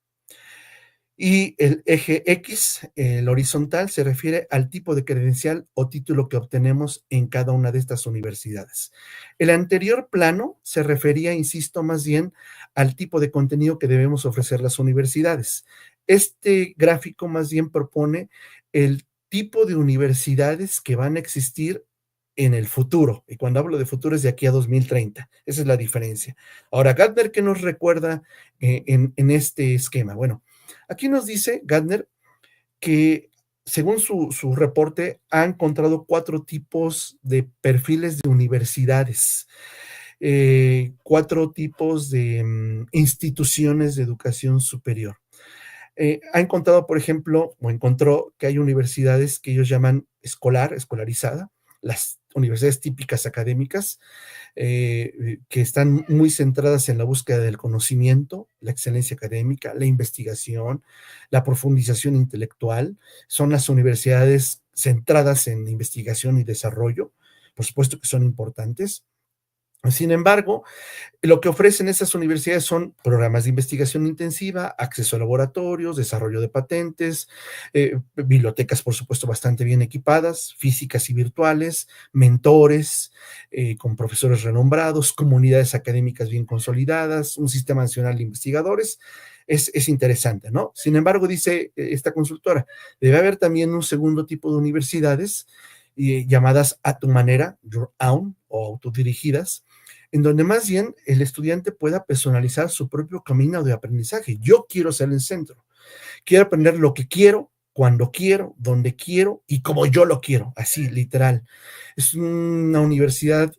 Y el eje X, el horizontal, se refiere al tipo de credencial o título que obtenemos en cada una de estas universidades. El anterior plano se refería, insisto, más bien al tipo de contenido que debemos ofrecer las universidades. Este gráfico más bien propone el tipo de universidades que van a existir en el futuro. Y cuando hablo de futuro es de aquí a 2030. Esa es la diferencia. Ahora, Gardner, ¿qué nos recuerda en este esquema? Bueno, aquí nos dice Gardner que según su reporte ha encontrado 4 tipos de perfiles de universidades, 4 tipos de instituciones de educación superior. Ha encontrado, por ejemplo, o encontró que hay universidades que ellos llaman escolarizada, las universidades típicas académicas, que están muy centradas en la búsqueda del conocimiento, la excelencia académica, la investigación, la profundización intelectual. Son las universidades centradas en investigación y desarrollo, por supuesto que son importantes. Sin embargo, lo que ofrecen esas universidades son programas de investigación intensiva, acceso a laboratorios, desarrollo de patentes, bibliotecas, por supuesto, bastante bien equipadas, físicas y virtuales, mentores con profesores renombrados, comunidades académicas bien consolidadas, un sistema nacional de investigadores. Es interesante, ¿no? Sin embargo, dice esta consultora, debe haber también un segundo tipo de universidades llamadas a tu manera, your own, o autodirigidas, en donde más bien el estudiante pueda personalizar su propio camino de aprendizaje. Yo quiero ser el centro. Quiero aprender lo que quiero, cuando quiero, donde quiero y como yo lo quiero, así, literal. Es una universidad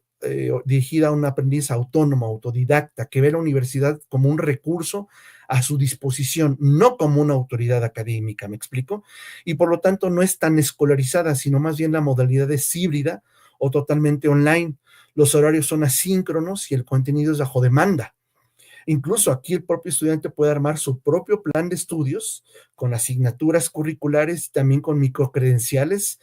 dirigida a un aprendiz autónomo, autodidacta, que ve la universidad como un recurso a su disposición, no como una autoridad académica, ¿me explico? Y por lo tanto no es tan escolarizada, sino más bien la modalidad es híbrida o totalmente online. Los horarios son asíncronos y el contenido es bajo demanda. Incluso aquí el propio estudiante puede armar su propio plan de estudios con asignaturas curriculares y también con microcredenciales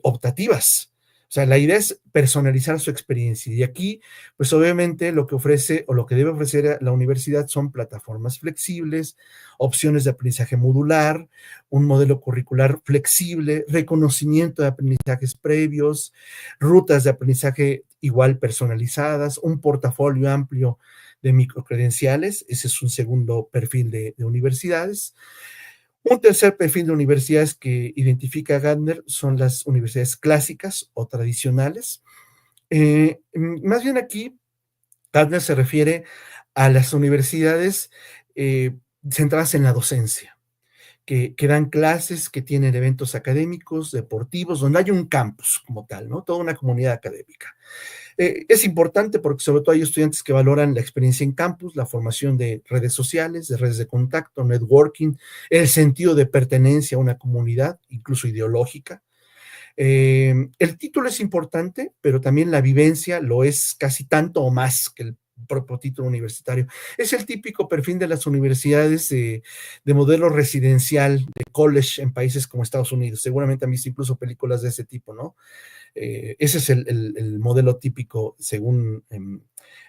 optativas. O sea, la idea es personalizar su experiencia. Y aquí, pues obviamente lo que ofrece o lo que debe ofrecer la universidad son plataformas flexibles, opciones de aprendizaje modular, un modelo curricular flexible, reconocimiento de aprendizajes previos, rutas de aprendizaje igual personalizadas, un portafolio amplio de microcredenciales. Ese es un segundo perfil de universidades. Un tercer perfil de universidades que identifica Gardner son las universidades clásicas o tradicionales. Más bien aquí, Gardner se refiere a las universidades centradas en la docencia, que dan clases, que tienen eventos académicos, deportivos, donde hay un campus como tal, ¿no? Toda una comunidad académica. Es importante porque sobre todo hay estudiantes que valoran la experiencia en campus, la formación de redes sociales, de redes de contacto, networking, el sentido de pertenencia a una comunidad, incluso ideológica. El título es importante, pero también la vivencia lo es casi tanto o más que el propio título universitario. Es el típico perfil de las universidades de modelo residencial, de college en países como Estados Unidos. Seguramente han visto incluso películas de ese tipo, ¿no? Ese es el modelo típico, según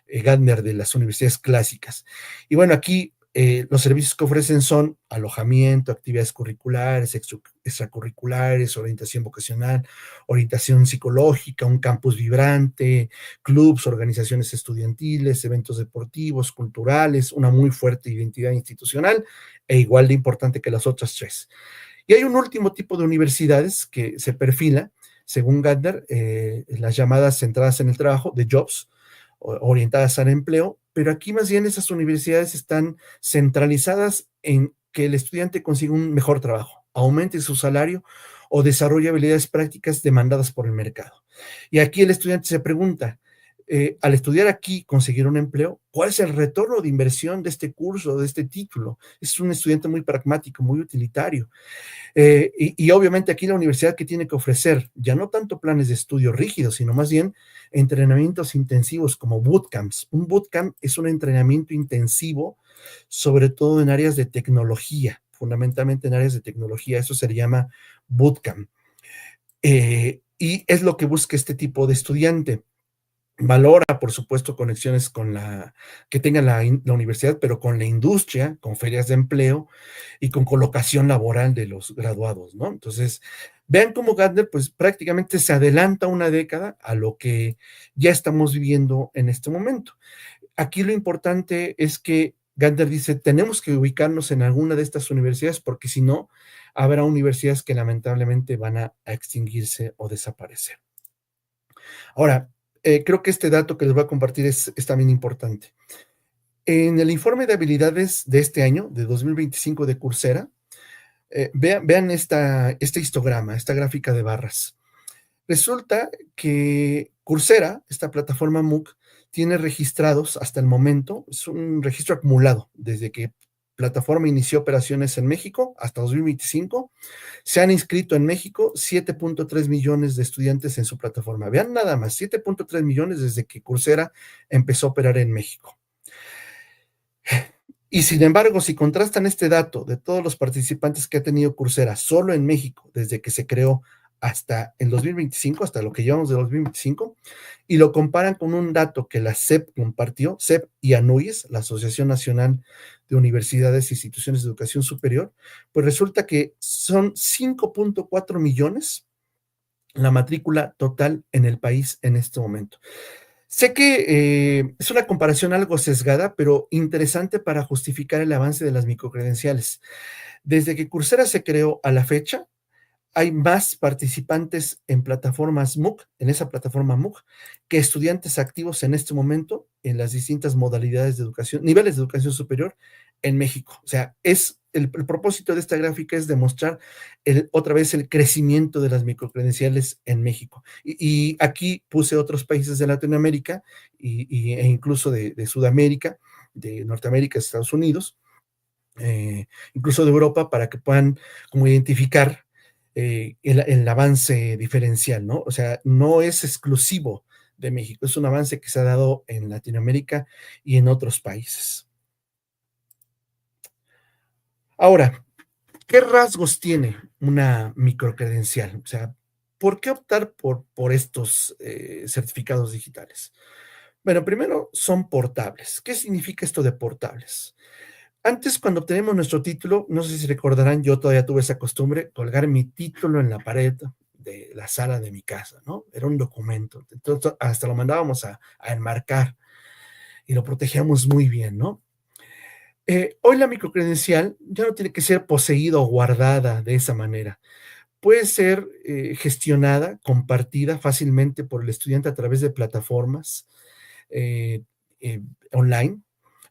Gardner, de las universidades clásicas. Y bueno, aquí los servicios que ofrecen son alojamiento, actividades curriculares, extracurriculares, orientación vocacional, orientación psicológica, un campus vibrante, clubs, organizaciones estudiantiles, eventos deportivos, culturales, una muy fuerte identidad institucional e igual de importante que las otras tres. Y hay un último tipo de universidades que se perfila, según Gardner, las llamadas centradas en el trabajo, de jobs, orientadas al empleo, pero aquí más bien esas universidades están centralizadas en que el estudiante consiga un mejor trabajo, aumente su salario o desarrolle habilidades prácticas demandadas por el mercado. Y aquí el estudiante se pregunta, al estudiar aquí, conseguir un empleo, ¿cuál es el retorno de inversión de este curso, de este título? Es un estudiante muy pragmático, muy utilitario. Y obviamente aquí la universidad que tiene que ofrecer ya no tanto planes de estudio rígidos, sino más bien entrenamientos intensivos como bootcamps. Un bootcamp es un entrenamiento intensivo, sobre todo en áreas de tecnología, fundamentalmente en áreas de tecnología. Eso se llama bootcamp. Y es lo que busca este tipo de estudiante. Valora, por supuesto, conexiones con que tenga la universidad, pero con la industria, con ferias de empleo y con colocación laboral de los graduados, ¿no? Entonces, vean cómo Gardner, pues prácticamente se adelanta una década a lo que ya estamos viviendo en este momento. Aquí lo importante es que Gardner dice, tenemos que ubicarnos en alguna de estas universidades porque si no, habrá universidades que lamentablemente van a extinguirse o desaparecer. Ahora, creo que este dato que les voy a compartir es también importante. En el informe de habilidades de este año, de 2025 de Coursera, vean este histograma, esta gráfica de barras. Resulta que Coursera, esta plataforma MOOC, tiene registrados hasta el momento, es un registro acumulado desde que plataforma inició operaciones en México hasta 2025. Se han inscrito en México 7.3 millones de estudiantes en su plataforma. Vean nada más, 7.3 millones desde que Coursera empezó a operar en México. Y sin embargo, si contrastan este dato de todos los participantes que ha tenido Coursera solo en México desde que se creó hasta el 2025, hasta lo que llevamos de 2025, y lo comparan con un dato que la SEP compartió, SEP y ANUYES, la Asociación Nacional de Universidades e Instituciones de Educación Superior, pues resulta que son 5.4 millones la matrícula total en el país en este momento. Sé que es una comparación algo sesgada, pero interesante para justificar el avance de las microcredenciales. Desde que Coursera se creó a la fecha, hay más participantes en plataformas MOOC, en esa plataforma MOOC, que estudiantes activos en este momento en las distintas modalidades de educación, niveles de educación superior en México. O sea, el propósito de esta gráfica es demostrar otra vez el crecimiento de las microcredenciales en México. Y aquí puse otros países de Latinoamérica e incluso de Sudamérica, de Norteamérica, Estados Unidos, incluso de Europa, para que puedan como identificar el avance diferencial, ¿no? O sea, no es exclusivo de México, es un avance que se ha dado en Latinoamérica y en otros países. Ahora, ¿qué rasgos tiene una microcredencial? O sea, ¿por qué optar por estos certificados digitales? Bueno, primero son portables. ¿Qué significa esto de portables? Antes, cuando obtenemos nuestro título, no sé si recordarán, yo todavía tuve esa costumbre, colgar mi título en la pared de la sala de mi casa, ¿no? Era un documento. Entonces, hasta lo mandábamos a enmarcar y lo protegíamos muy bien, ¿no? Hoy la microcredencial ya no tiene que ser poseída o guardada de esa manera. Puede ser gestionada, compartida fácilmente por el estudiante a través de plataformas eh, online.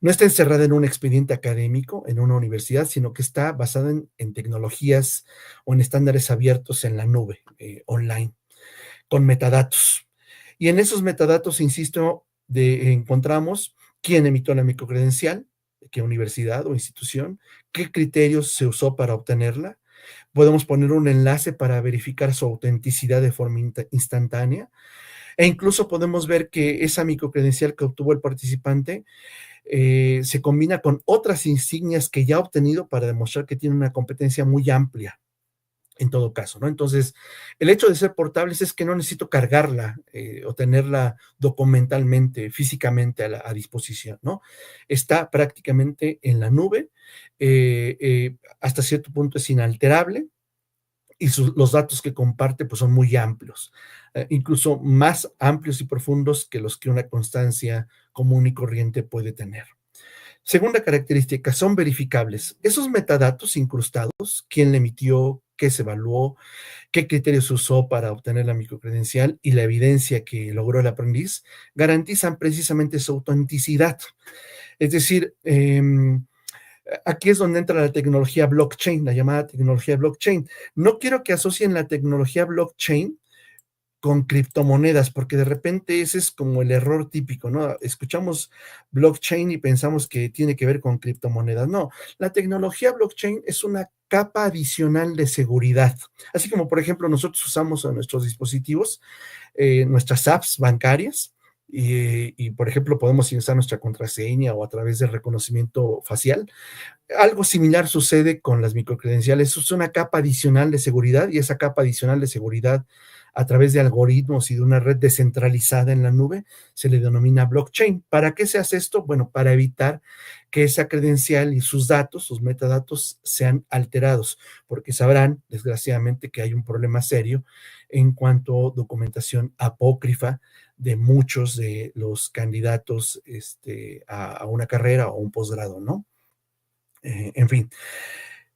No está encerrada en un expediente académico, en una universidad, sino que está basada en tecnologías o en estándares abiertos en la nube, online, con metadatos. Y en esos metadatos, insisto, encontramos quién emitió la microcredencial, qué universidad o institución, qué criterios se usó para obtenerla. Podemos poner un enlace para verificar su autenticidad de forma instantánea. E incluso podemos ver que esa microcredencial que obtuvo el participante se combina con otras insignias que ya ha obtenido para demostrar que tiene una competencia muy amplia en todo caso, ¿no? Entonces, el hecho de ser portables es que no necesito cargarla o tenerla documentalmente, físicamente a disposición, ¿no? Está prácticamente en la nube, hasta cierto punto es inalterable, y los datos que comparte pues son muy amplios, incluso más amplios y profundos que los que una constancia común y corriente puede tener. Segunda característica, son verificables. Esos metadatos incrustados, quién le emitió, qué se evaluó, qué criterios usó para obtener la microcredencial y la evidencia que logró el aprendiz, garantizan precisamente su autenticidad. Es decir, aquí es donde entra la tecnología blockchain, la llamada tecnología blockchain. No quiero que asocien la tecnología blockchain con criptomonedas, porque de repente ese es como el error típico, ¿no? Escuchamos blockchain y pensamos que tiene que ver con criptomonedas. No, la tecnología blockchain es una capa adicional de seguridad. Así como, por ejemplo, nosotros usamos en nuestros dispositivos nuestras apps bancarias y, por ejemplo, podemos ingresar nuestra contraseña o a través del reconocimiento facial. Algo similar sucede con las microcredenciales. Es una capa adicional de seguridad y esa capa adicional de seguridad a través de algoritmos y de una red descentralizada en la nube se le denomina blockchain. ¿Para qué se hace esto? Bueno, para evitar que esa credencial y sus datos, sus metadatos sean alterados, porque sabrán, desgraciadamente, que hay un problema serio en cuanto a documentación apócrifa de muchos de los candidatos a una carrera o un posgrado, ¿no? En fin,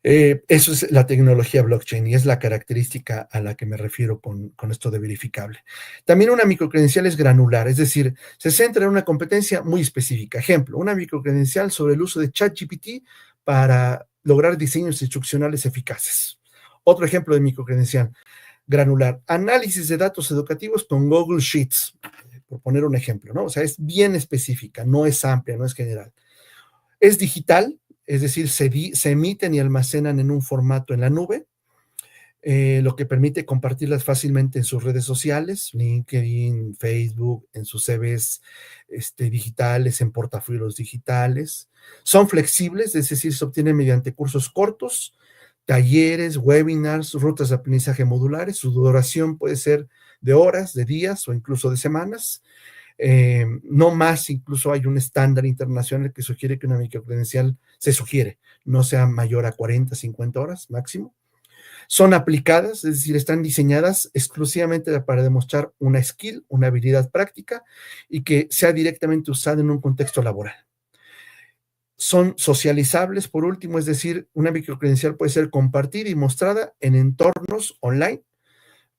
eso es la tecnología blockchain y es la característica a la que me refiero con esto de verificable. También una microcredencial es granular, es decir, se centra en una competencia muy específica. Ejemplo, una microcredencial sobre el uso de ChatGPT para lograr diseños instruccionales eficaces. Otro ejemplo de microcredencial granular, análisis de datos educativos con Google Sheets, por poner un ejemplo, ¿no? O sea, es bien específica, no es amplia, no es general. Es digital, es decir, se emiten y almacenan en un formato en la nube, lo que permite compartirlas fácilmente en sus redes sociales, LinkedIn, Facebook, en sus CVs digitales, en portafolios digitales. Son flexibles, es decir, se obtienen mediante cursos cortos, talleres, webinars, rutas de aprendizaje modulares. Su duración puede ser de horas, de días o incluso de semanas. No más, incluso hay un estándar internacional que sugiere que una microcredencial no sea mayor a 40, 50 horas máximo. Son aplicadas, es decir, están diseñadas exclusivamente para demostrar una skill, una habilidad práctica y que sea directamente usada en un contexto laboral. Son socializables, por último, es decir, una microcredencial puede ser compartida y mostrada en entornos online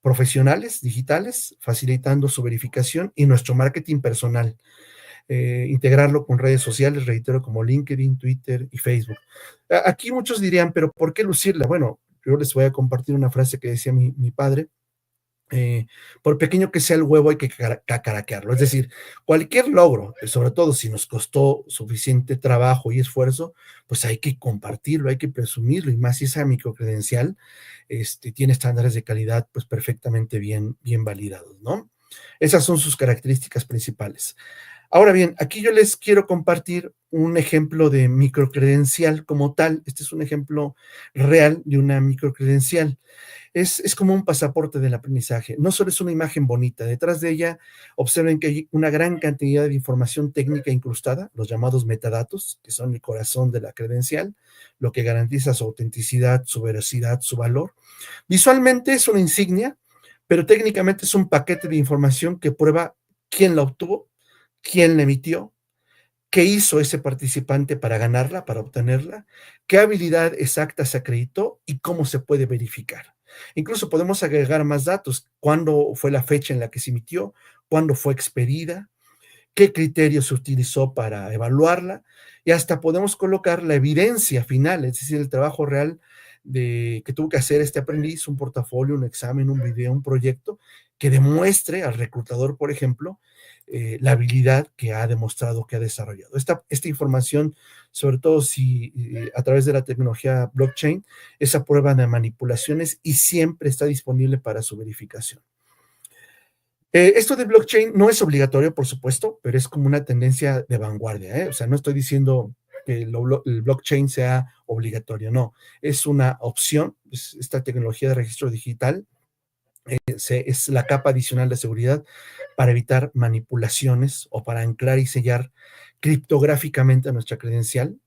profesionales, digitales, facilitando su verificación y nuestro marketing personal. Integrarlo con redes sociales, reitero, como LinkedIn, Twitter y Facebook. Aquí muchos dirían, pero ¿por qué lucirla? Bueno, yo les voy a compartir una frase que decía mi padre. Por pequeño que sea el huevo, hay que cacaraquearlo. Es decir, cualquier logro, sobre todo si nos costó suficiente trabajo y esfuerzo, pues hay que compartirlo, hay que presumirlo, y más si esa microcredencial tiene estándares de calidad pues perfectamente bien validados, ¿no? Esas son sus características principales. Ahora bien, aquí yo les quiero compartir un ejemplo de microcredencial como tal. Este es un ejemplo real de una microcredencial. Es como un pasaporte del aprendizaje. No solo es una imagen bonita, detrás de ella observen que hay una gran cantidad de información técnica incrustada, los llamados metadatos, que son el corazón de la credencial, lo que garantiza su autenticidad, su veracidad, su valor. Visualmente es una insignia, pero técnicamente es un paquete de información que prueba quién la obtuvo, quién la emitió, qué hizo ese participante para ganarla, para obtenerla, qué habilidad exacta se acreditó y cómo se puede verificar. Incluso podemos agregar más datos, cuándo fue la fecha en la que se emitió, cuándo fue expedida, qué criterios se utilizó para evaluarla, y hasta podemos colocar la evidencia final, es decir, el trabajo real que tuvo que hacer este aprendiz, un portafolio, un examen, un video, un proyecto, que demuestre al reclutador, por ejemplo, la habilidad que ha demostrado que ha desarrollado. Esta información, sobre todo si a través de la tecnología blockchain, es a prueba de manipulaciones y siempre está disponible para su verificación. Esto de blockchain no es obligatorio, por supuesto, pero es como una tendencia de vanguardia, ¿eh? O sea, no estoy diciendo que el blockchain sea obligatorio, no. Es una opción, esta tecnología de registro digital es la capa adicional de seguridad para evitar manipulaciones o para anclar y sellar criptográficamente nuestra credencial,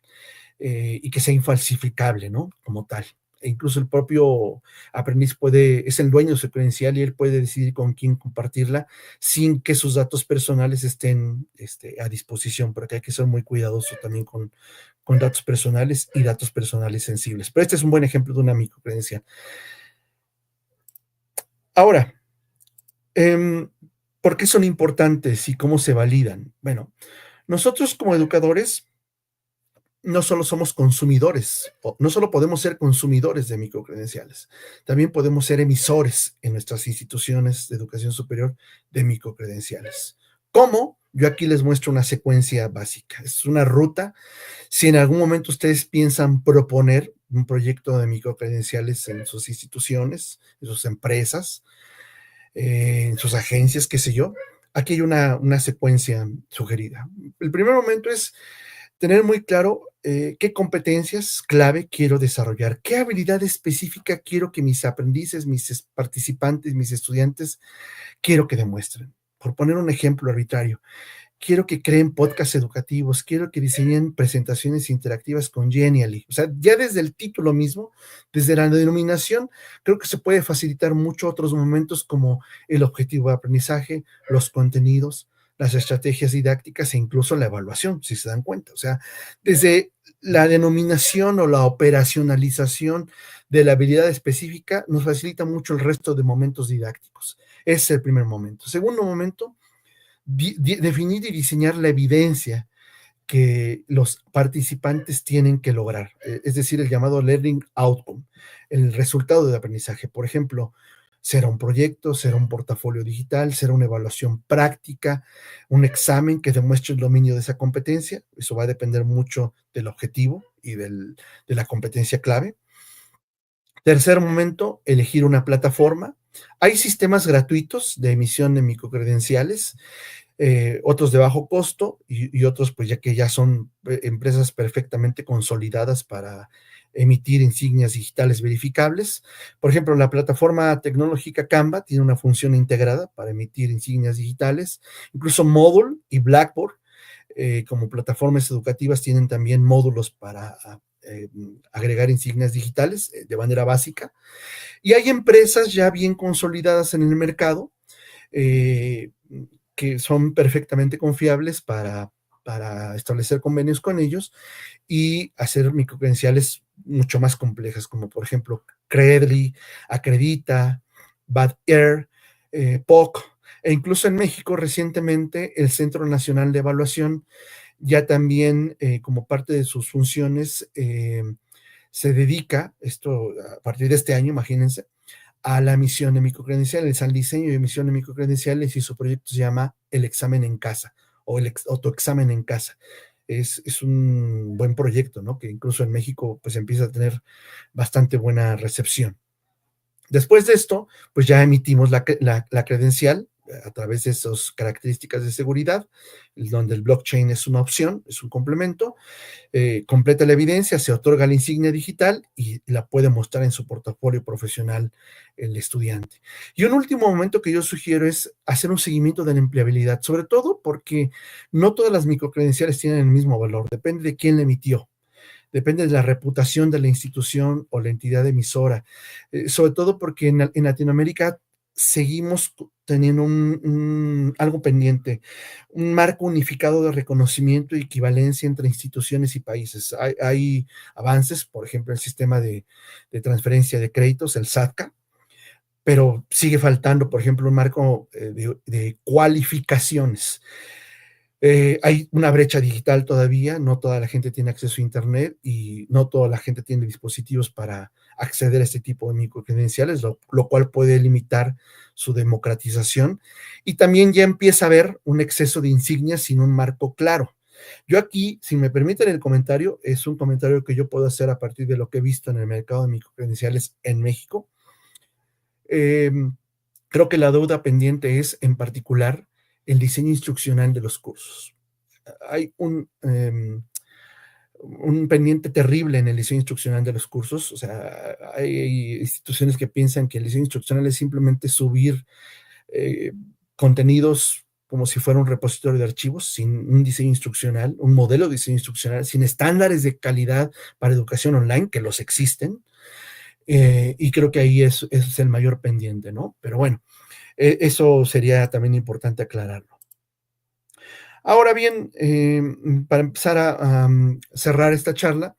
y que sea infalsificable, ¿no? Como tal. E incluso el propio aprendiz es el dueño de su credencial y él puede decidir con quién compartirla sin que sus datos personales estén a disposición, porque hay que ser muy cuidadoso también con datos personales y datos personales sensibles. Pero este es un buen ejemplo de una microcredencial. Ahora, ¿por qué son importantes y cómo se validan? Bueno, nosotros como educadores no solo somos consumidores, no solo podemos ser consumidores de microcredenciales, también podemos ser emisores en nuestras instituciones de educación superior de microcredenciales. ¿Cómo? Yo aquí les muestro una secuencia básica. Es una ruta. Si en algún momento ustedes piensan proponer un proyecto de microcredenciales en sus instituciones, en sus empresas, en sus agencias, qué sé yo, aquí hay una secuencia sugerida. El primer momento es tener muy claro qué competencias clave quiero desarrollar, qué habilidad específica quiero que mis aprendices, mis participantes, mis estudiantes, quiero que demuestren. Por poner un ejemplo arbitrario, quiero que creen podcasts educativos, quiero que diseñen presentaciones interactivas con Genially. O sea, ya desde el título mismo, desde la denominación, creo que se puede facilitar mucho otros momentos como el objetivo de aprendizaje, los contenidos, las estrategias didácticas e incluso la evaluación, si se dan cuenta. O sea, desde la denominación o la operacionalización de la habilidad específica nos facilita mucho el resto de momentos didácticos. Ese es el primer momento. Segundo momento, definir y diseñar la evidencia que los participantes tienen que lograr, es decir, el llamado learning outcome, el resultado de aprendizaje. Por ejemplo, será un proyecto, será un portafolio digital, será una evaluación práctica, un examen que demuestre el dominio de esa competencia. Eso va a depender mucho del objetivo y de la competencia clave. Tercer momento, elegir una plataforma. Hay sistemas gratuitos de emisión de microcredenciales, otros de bajo costo y otros pues ya son empresas perfectamente consolidadas para emitir insignias digitales verificables. Por ejemplo, la plataforma tecnológica Canva tiene una función integrada para emitir insignias digitales. Incluso Moodle y Blackboard, como plataformas educativas, tienen también módulos para agregar insignias digitales de manera básica. Y hay empresas ya bien consolidadas en el mercado, que son perfectamente confiables para establecer convenios con ellos y hacer microcredenciales mucho más complejas, como por ejemplo Credly, Acredita, Bad Air, POC, e incluso en México recientemente el Centro Nacional de Evaluación ya también, como parte de sus funciones, se dedica, esto a partir de este año, imagínense, a la emisión de microcredenciales, al diseño y emisión de microcredenciales, y su proyecto se llama El Examen en Casa o el autoexamen en casa. Es un buen proyecto, ¿no? Que incluso en México pues empieza a tener bastante buena recepción. Después de esto, pues ya emitimos la credencial a través de esas características de seguridad, donde el blockchain es una opción, es un complemento. Completa la evidencia, se otorga la insignia digital y la puede mostrar en su portafolio profesional el estudiante. Y un último momento que yo sugiero es hacer un seguimiento de la empleabilidad, sobre todo porque no todas las microcredenciales tienen el mismo valor, depende de quién la emitió. Depende de la reputación de la institución o la entidad emisora, sobre todo porque en Latinoamérica seguimos teniendo algo pendiente, un marco unificado de reconocimiento y equivalencia entre instituciones y países. Hay avances, por ejemplo, el sistema de transferencia de créditos, el SATCA, pero sigue faltando, por ejemplo, un marco de cualificaciones. Hay una brecha digital todavía, no toda la gente tiene acceso a Internet y no toda la gente tiene dispositivos para acceder a este tipo de microcredenciales, lo cual puede limitar su democratización. Y también ya empieza a haber un exceso de insignias sin un marco claro. Yo aquí, si me permiten el comentario, es un comentario que yo puedo hacer a partir de lo que he visto en el mercado de microcredenciales en México. Creo que la deuda pendiente es, en particular, el diseño instruccional de los cursos. Hay un pendiente terrible en el diseño instruccional de los cursos. O sea, hay instituciones que piensan que el diseño instruccional es simplemente subir contenidos como si fuera un repositorio de archivos, sin un diseño instruccional, un modelo de diseño instruccional, sin estándares de calidad para educación online, que los existen. Y creo que ahí es el mayor pendiente, ¿no? Pero bueno, eso sería también importante aclararlo. Ahora bien, para empezar a cerrar esta charla,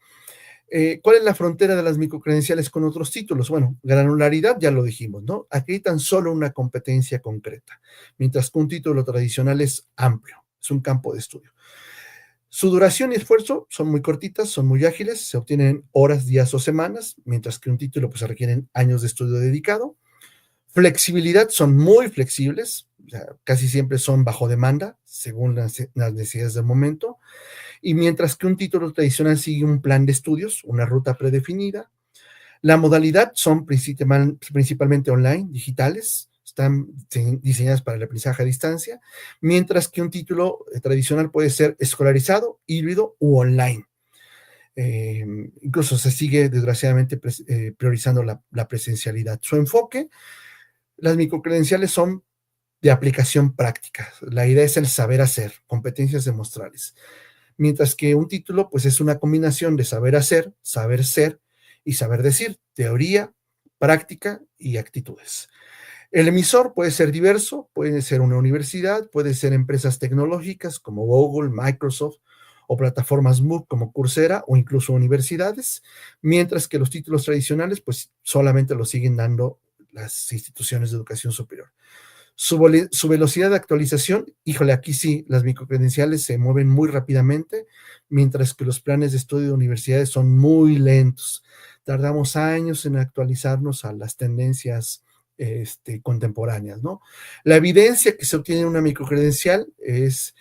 ¿cuál es la frontera de las microcredenciales con otros títulos? Bueno, granularidad ya lo dijimos, ¿no? Acreditan solo una competencia concreta, mientras que un título tradicional es amplio, es un campo de estudio. Su duración y esfuerzo son muy cortitas, son muy ágiles, se obtienen en horas, días o semanas, mientras que un título pues requieren años de estudio dedicado. Flexibilidad, son muy flexibles, o sea, casi siempre son bajo demanda, según las necesidades del momento, y mientras que un título tradicional sigue un plan de estudios, una ruta predefinida. La modalidad son principalmente online, digitales, están diseñadas para el aprendizaje a distancia, mientras que un título tradicional puede ser escolarizado, híbrido u online. Incluso se sigue, desgraciadamente, priorizando la presencialidad. Su enfoque, las microcredenciales son de aplicación práctica. La idea es el saber hacer, competencias demostrables. Mientras que un título, pues es una combinación de saber hacer, saber ser y saber decir, teoría, práctica y actitudes. El emisor puede ser diverso, puede ser una universidad, puede ser empresas tecnológicas como Google, Microsoft, o plataformas MOOC como Coursera, o incluso universidades, mientras que los títulos tradicionales, pues solamente los siguen dando las instituciones de educación superior. Su velocidad de actualización, híjole, aquí sí, las microcredenciales se mueven muy rápidamente, mientras que los planes de estudio de universidades son muy lentos. Tardamos años en actualizarnos a las tendencias contemporáneas, ¿no? La evidencia que se obtiene en una microcredencial es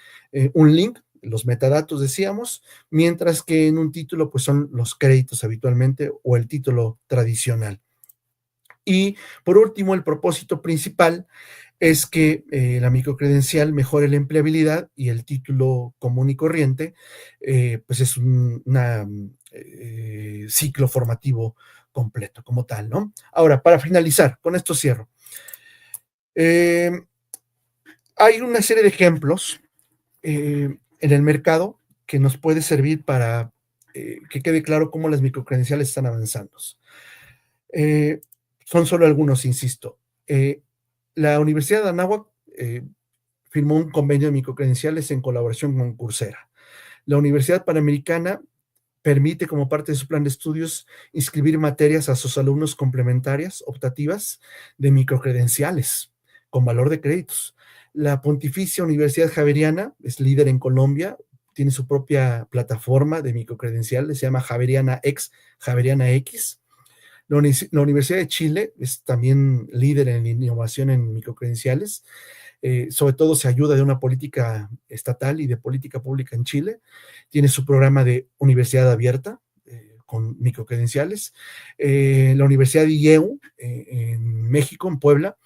un link, los metadatos decíamos, mientras que en un título pues son los créditos habitualmente o el título tradicional. Y por último, el propósito principal es que la microcredencial mejore la empleabilidad y el título común y corriente, pues es un ciclo formativo completo como tal, ¿no? Ahora, para finalizar, con esto cierro. Hay una serie de ejemplos en el mercado que nos puede servir para que quede claro cómo las microcredenciales están avanzando. Son solo algunos, insisto. La Universidad de Anáhuac firmó un convenio de microcredenciales en colaboración con Coursera. La Universidad Panamericana permite, como parte de su plan de estudios, inscribir materias a sus alumnos complementarias, optativas, de microcredenciales, con valor de créditos. La Pontificia Universidad Javeriana es líder en Colombia, tiene su propia plataforma de microcredenciales, se llama Javeriana X, Javeriana X. La Universidad de Chile es también líder en innovación en microcredenciales. Sobre todo se ayuda de una política estatal y de política pública en Chile. Tiene su programa de universidad abierta con microcredenciales. La Universidad de IEU en México, en Puebla,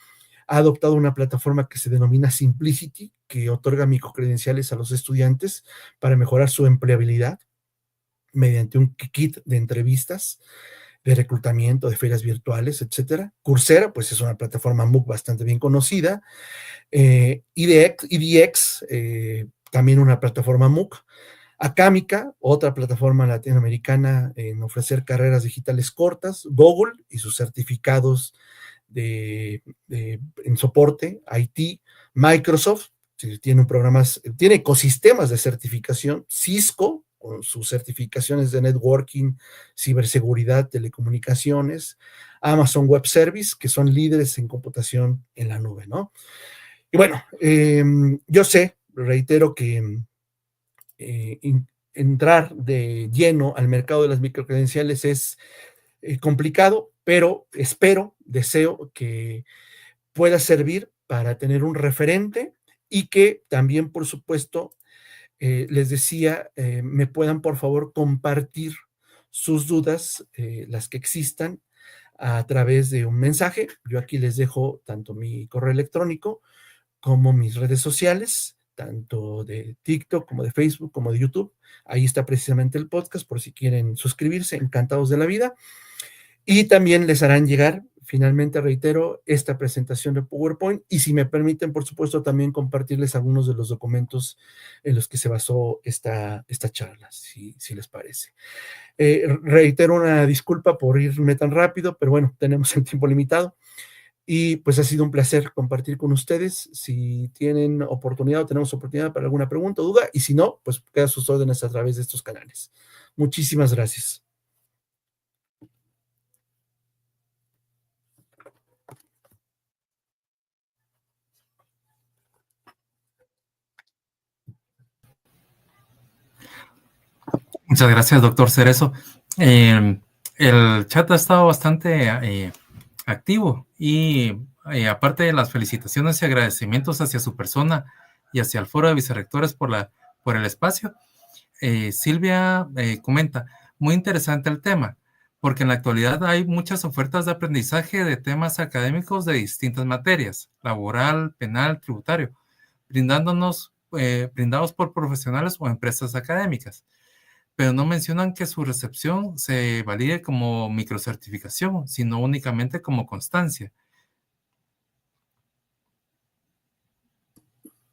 ha adoptado una plataforma que se denomina Simplicity, que otorga microcredenciales a los estudiantes para mejorar su empleabilidad mediante un kit de entrevistas, de reclutamiento, de ferias virtuales, etcétera. Coursera, pues es una plataforma MOOC bastante bien conocida. EDX, también una plataforma MOOC. Acámica, otra plataforma latinoamericana en ofrecer carreras digitales cortas. Google y sus certificados en soporte, IT. Microsoft, tiene ecosistemas de certificación. Cisco, con sus certificaciones de networking, ciberseguridad, telecomunicaciones. Amazon Web Service, que son líderes en computación en la nube, ¿no? Y bueno, yo sé, reitero que entrar de lleno al mercado de las microcredenciales es complicado, pero deseo que pueda servir para tener un referente y que también, por supuesto, les decía, me puedan por favor compartir sus dudas, las que existan, a través de un mensaje. Yo aquí les dejo tanto mi correo electrónico como mis redes sociales, tanto de TikTok como de Facebook como de YouTube. Ahí está precisamente el podcast por si quieren suscribirse, encantados de la vida. Y también les harán llegar, finalmente reitero, esta presentación de PowerPoint y si me permiten, por supuesto, también compartirles algunos de los documentos en los que se basó esta charla, si les parece. Reitero una disculpa por irme tan rápido, pero bueno, tenemos el tiempo limitado. Y pues ha sido un placer compartir con ustedes. Si tienen oportunidad o tenemos oportunidad para alguna pregunta o duda, y si no, pues quedan sus órdenes a través de estos canales. Muchísimas gracias. Muchas gracias, doctor Cerezo. El chat ha estado bastante activo y aparte de las felicitaciones y agradecimientos hacia su persona y hacia el foro de vicerrectores por el espacio, Silvia comenta, muy interesante el tema, porque en la actualidad hay muchas ofertas de aprendizaje de temas académicos de distintas materias, laboral, penal, tributario, brinados por profesionales o empresas académicas, pero no mencionan que su recepción se valide como microcertificación, sino únicamente como constancia.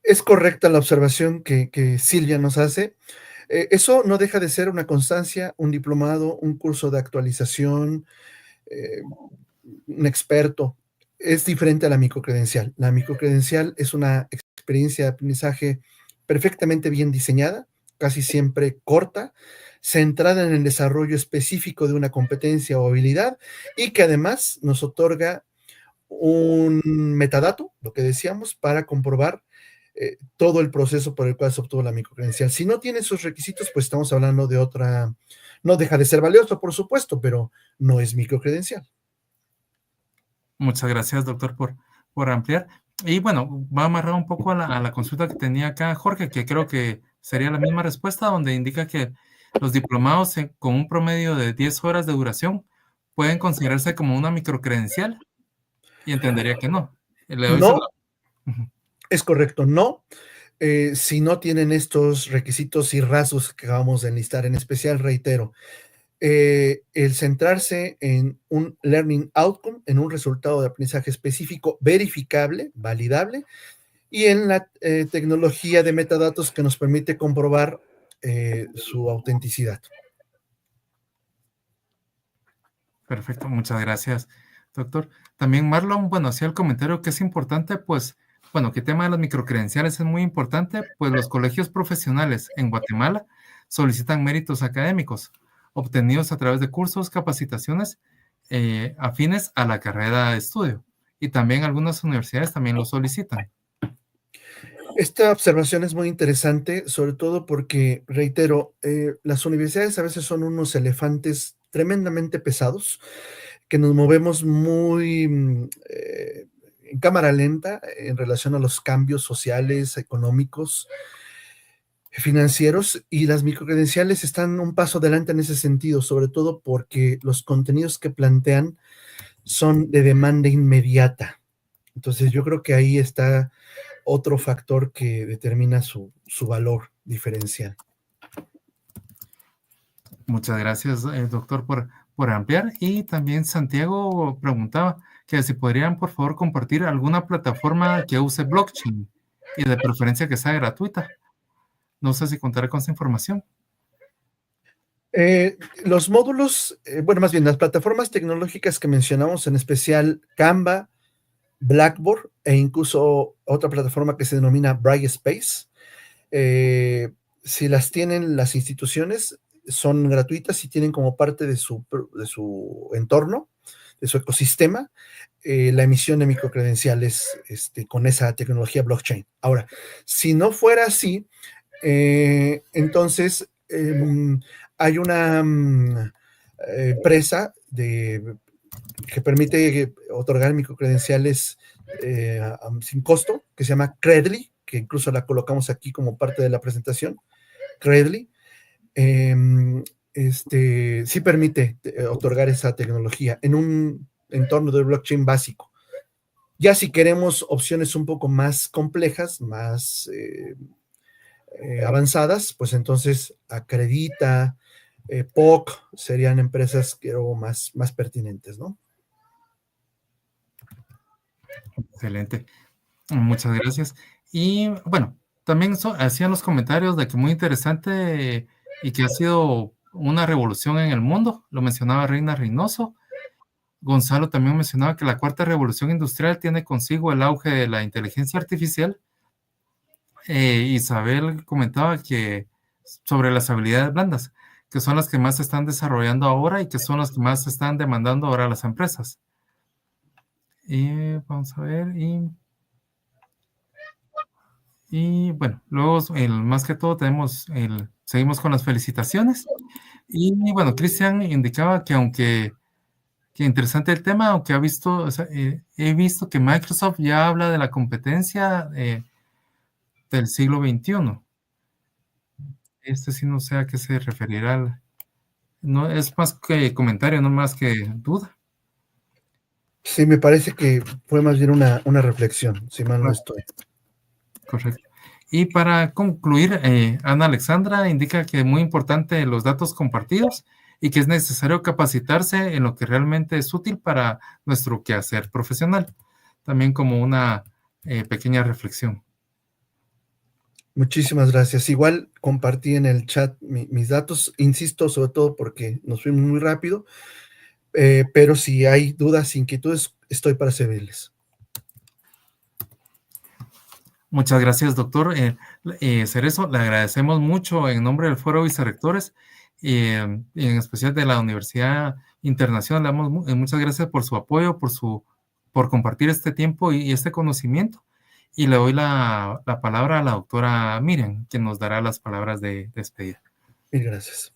Es correcta la observación que Silvia nos hace. Eso no deja de ser una constancia, un diplomado, un curso de actualización, un experto. Es diferente a la microcredencial. La microcredencial es una experiencia de aprendizaje perfectamente bien diseñada, casi siempre corta, centrada en el desarrollo específico de una competencia o habilidad y que además nos otorga un metadato, lo que decíamos, para comprobar todo el proceso por el cual se obtuvo la microcredencial. Si no tiene esos requisitos, pues estamos hablando de otra, no deja de ser valioso, por supuesto, pero no es microcredencial. Muchas gracias, doctor, por ampliar. Y bueno, va amarrado un poco a la consulta que tenía acá Jorge, que creo que sería la misma respuesta, donde indica que los diplomados con un promedio de 10 horas de duración pueden considerarse como una microcredencial, y entendería que no. No, es correcto, no. Si no tienen estos requisitos y rasgos que acabamos de enlistar, en especial, reitero, el centrarse en un learning outcome, en un resultado de aprendizaje específico, verificable, validable, y en la tecnología de metadatos que nos permite comprobar su autenticidad. Perfecto, muchas gracias, doctor. También Marlon, bueno, hacía el comentario que es importante, pues, bueno, que el tema de las microcredenciales es muy importante, pues los colegios profesionales en Guatemala solicitan méritos académicos obtenidos a través de cursos, capacitaciones afines a la carrera de estudio. Y también algunas universidades también lo solicitan. Esta observación es muy interesante, sobre todo porque, reitero, las universidades a veces son unos elefantes tremendamente pesados, que nos movemos muy en cámara lenta en relación a los cambios sociales, económicos, financieros, y las microcredenciales están un paso adelante en ese sentido, sobre todo porque los contenidos que plantean son de demanda inmediata. Entonces yo creo que ahí está otro factor que determina su valor diferencial. Muchas gracias, doctor, por ampliar. Y también Santiago preguntaba que si podrían, por favor, compartir alguna plataforma que use blockchain y de preferencia que sea gratuita. No sé si contaré con esa información. Los módulos, bueno, más bien las plataformas tecnológicas que mencionamos, en especial Canva, Blackboard e incluso otra plataforma que se denomina Brightspace, si las tienen las instituciones, son gratuitas y tienen como parte de su entorno, de su ecosistema, la emisión de microcredenciales con esa tecnología blockchain. Ahora, si no fuera así, Entonces, hay una empresa que permite otorgar microcredenciales sin costo, que se llama Credly, que incluso la colocamos aquí como parte de la presentación. Credly sí permite otorgar esa tecnología en un entorno de blockchain básico. Ya si queremos opciones un poco más complejas, más avanzadas, pues entonces Acredita, POC serían empresas que más pertinentes, ¿no? Excelente. Muchas gracias. Y bueno, también hacían los comentarios de que muy interesante y que ha sido una revolución en el mundo. Lo mencionaba Reina Reynoso. Gonzalo también mencionaba que la cuarta revolución industrial tiene consigo el auge de la inteligencia artificial. Isabel comentaba que sobre las habilidades blandas, que son las que más se están desarrollando ahora y que son las que más se están demandando ahora las empresas. Vamos a ver, y bueno, luego más que todo seguimos con las felicitaciones. Y bueno, Cristian indicaba que que interesante el tema, aunque o sea, he visto que Microsoft ya habla de la competencia del siglo XXI. Sí no sé a qué se referirá. No, es más que comentario, no más que duda. Sí, me parece que fue más bien una reflexión, si mal no estoy. Correcto. Y para concluir, Ana Alexandra indica que es muy importante los datos compartidos y que es necesario capacitarse en lo que realmente es útil para nuestro quehacer profesional. También como una pequeña reflexión. Muchísimas gracias. Igual compartí en el chat mis datos, insisto, sobre todo porque nos fuimos muy rápido, pero si hay dudas, inquietudes, estoy para servirles. Muchas gracias, doctor Cerezo. Le agradecemos mucho en nombre del Foro Vicerrectores y en especial de la Universidad Internacional. Le damos muchas gracias por su apoyo, por compartir este tiempo y este conocimiento. Y le doy la palabra a la doctora Miriam, quien nos dará las palabras de despedida. Mil gracias.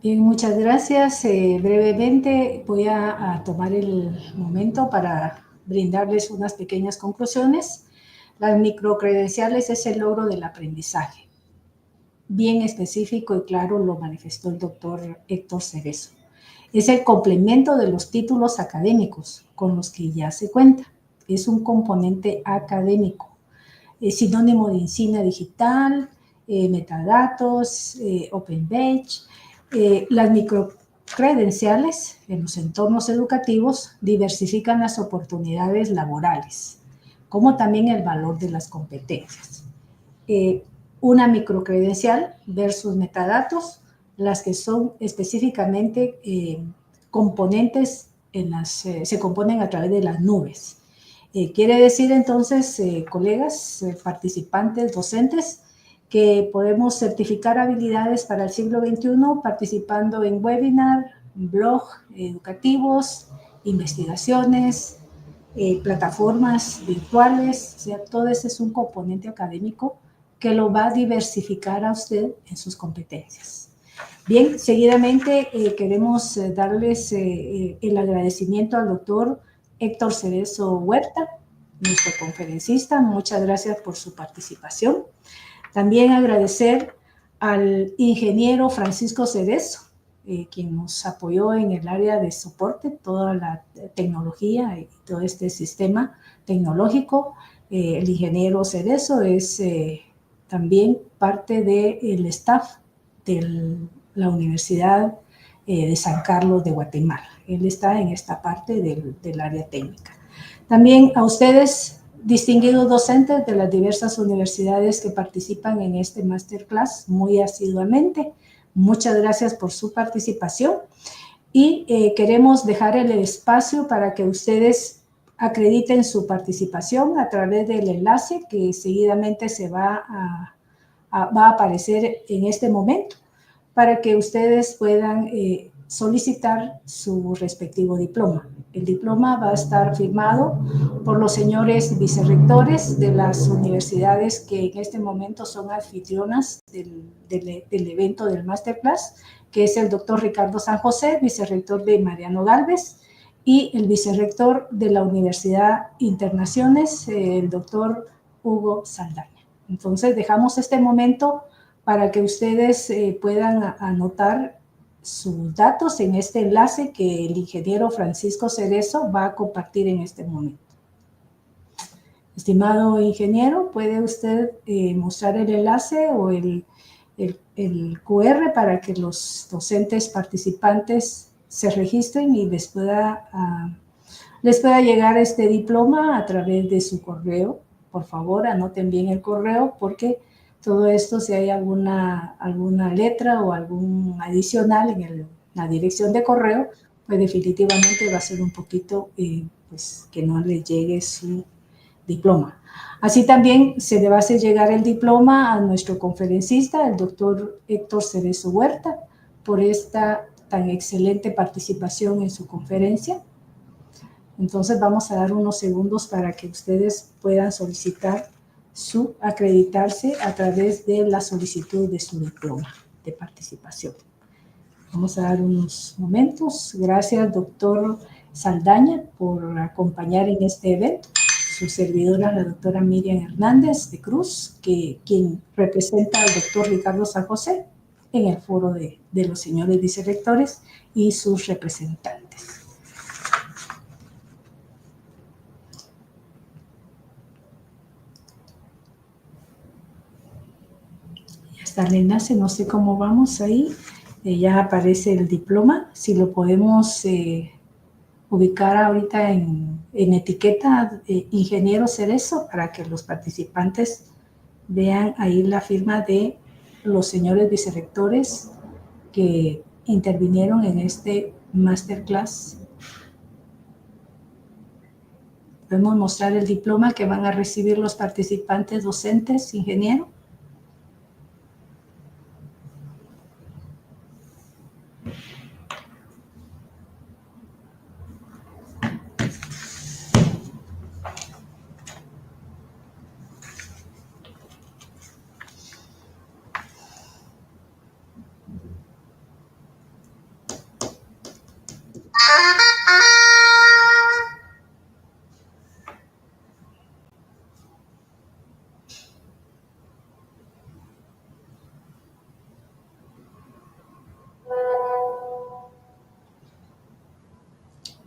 Bien, muchas gracias. Brevemente voy a tomar el momento para brindarles unas pequeñas conclusiones. Las microcredenciales es el logro del aprendizaje. Bien específico y claro lo manifestó el doctor Héctor Cerezo. Es el complemento de los títulos académicos con los que ya se cuenta. Es un componente académico. Es sinónimo de insignia digital, metadatos, open badge. Las microcredenciales en los entornos educativos diversifican las oportunidades laborales, como también el valor de las competencias. Una microcredencial versus metadatos, las que son específicamente componentes se componen a través de las nubes. Quiere decir entonces, colegas, participantes, docentes, que podemos certificar habilidades para el siglo XXI participando en webinar, blog educativos, investigaciones, plataformas virtuales. O sea, todo ese es un componente académico que lo va a diversificar a usted en sus competencias. Bien, seguidamente queremos darles el agradecimiento al doctor Héctor Cerezo Huerta, nuestro conferencista. Muchas gracias por su participación. También agradecer al ingeniero Francisco Cerezo, quien nos apoyó en el área de soporte, toda la tecnología y todo este sistema tecnológico. El ingeniero Cerezo es también parte del staff de la Universidad de San Carlos de Guatemala. Él está en esta parte del área técnica. También a ustedes, distinguidos docentes de las diversas universidades que participan en este masterclass muy asiduamente, muchas gracias por su participación y queremos dejar el espacio para que ustedes acrediten su participación a través del enlace que seguidamente se va a aparecer en este momento para que ustedes puedan solicitar su respectivo diploma. El diploma va a estar firmado por los señores vicerrectores de las universidades que en este momento son anfitrionas del evento del Masterclass, que es el doctor Ricardo San José, vicerrector de Mariano Gálvez, y el vicerrector de la Universidad Internaciones, el doctor Hugo Saldaña. Entonces, dejamos este momento para que ustedes puedan anotar sus datos en este enlace que el ingeniero Francisco Cerezo va a compartir en este momento. Estimado ingeniero, ¿puede usted mostrar el enlace o el QR para que los docentes participantes se registren y les pueda llegar este diploma a través de su correo? Por favor, anoten bien el correo porque todo esto, si hay alguna letra o algún adicional en la dirección de correo, pues definitivamente va a ser un poquito pues que no le llegue su diploma. Así también se le va a hacer llegar el diploma a nuestro conferencista, el doctor Héctor Cerezo Huerta, por esta tan excelente participación en su conferencia. Entonces vamos a dar unos segundos para que ustedes puedan solicitar su acreditarse a través de la solicitud de su diploma de participación. Vamos a dar unos momentos. Gracias, doctor Saldaña, por acompañar en este evento. Su servidora, la doctora Miriam Hernández de Cruz, quien representa al doctor Ricardo San José en el foro de los señores vicerrectores y sus representantes. Está el enlace, no sé cómo vamos ahí. Ya aparece el diploma. Si lo podemos ubicar ahorita en etiqueta ingeniero Cerezo para que los participantes vean ahí la firma de los señores vicerrectores que intervinieron en este masterclass. Podemos mostrar el diploma que van a recibir los participantes docentes, ingeniero.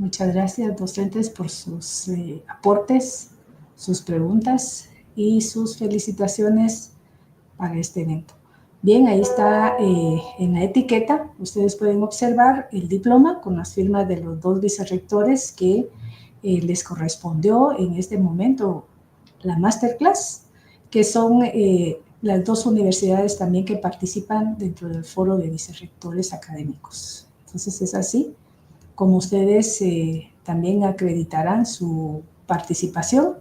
Muchas gracias, docentes, por sus aportes, sus preguntas y sus felicitaciones para este evento. Bien, ahí está en la etiqueta. Ustedes pueden observar el diploma con las firmas de los dos vicerrectores que les correspondió en este momento la masterclass, que son las dos universidades también que participan dentro del foro de vicerrectores académicos. Entonces es así como ustedes también acreditarán su participación.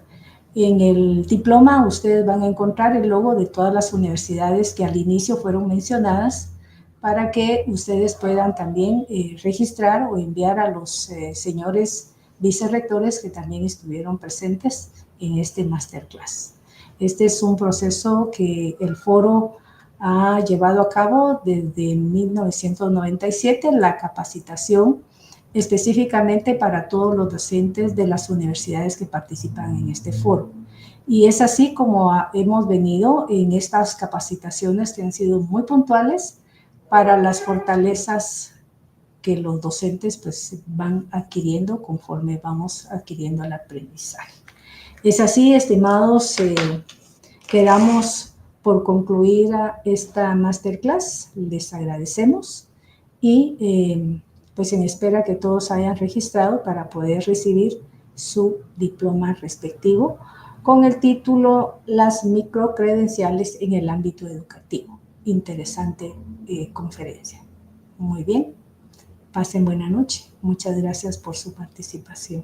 En el diploma ustedes van a encontrar el logo de todas las universidades que al inicio fueron mencionadas para que ustedes puedan también registrar o enviar a los señores vicerrectores que también estuvieron presentes en este masterclass. Este es un proceso que el foro ha llevado a cabo desde 1997, la capacitación específicamente para todos los docentes de las universidades que participan en este foro. Y es así como hemos venido en estas capacitaciones que han sido muy puntuales para las fortalezas que los docentes pues van adquiriendo conforme vamos adquiriendo el aprendizaje. Es así, estimados, quedamos por concluir esta masterclass. Les agradecemos y pues en espera que todos hayan registrado para poder recibir su diploma respectivo con el título Las microcredenciales en el ámbito educativo. Interesante conferencia. Muy bien. Pasen buena noche. Muchas gracias por su participación.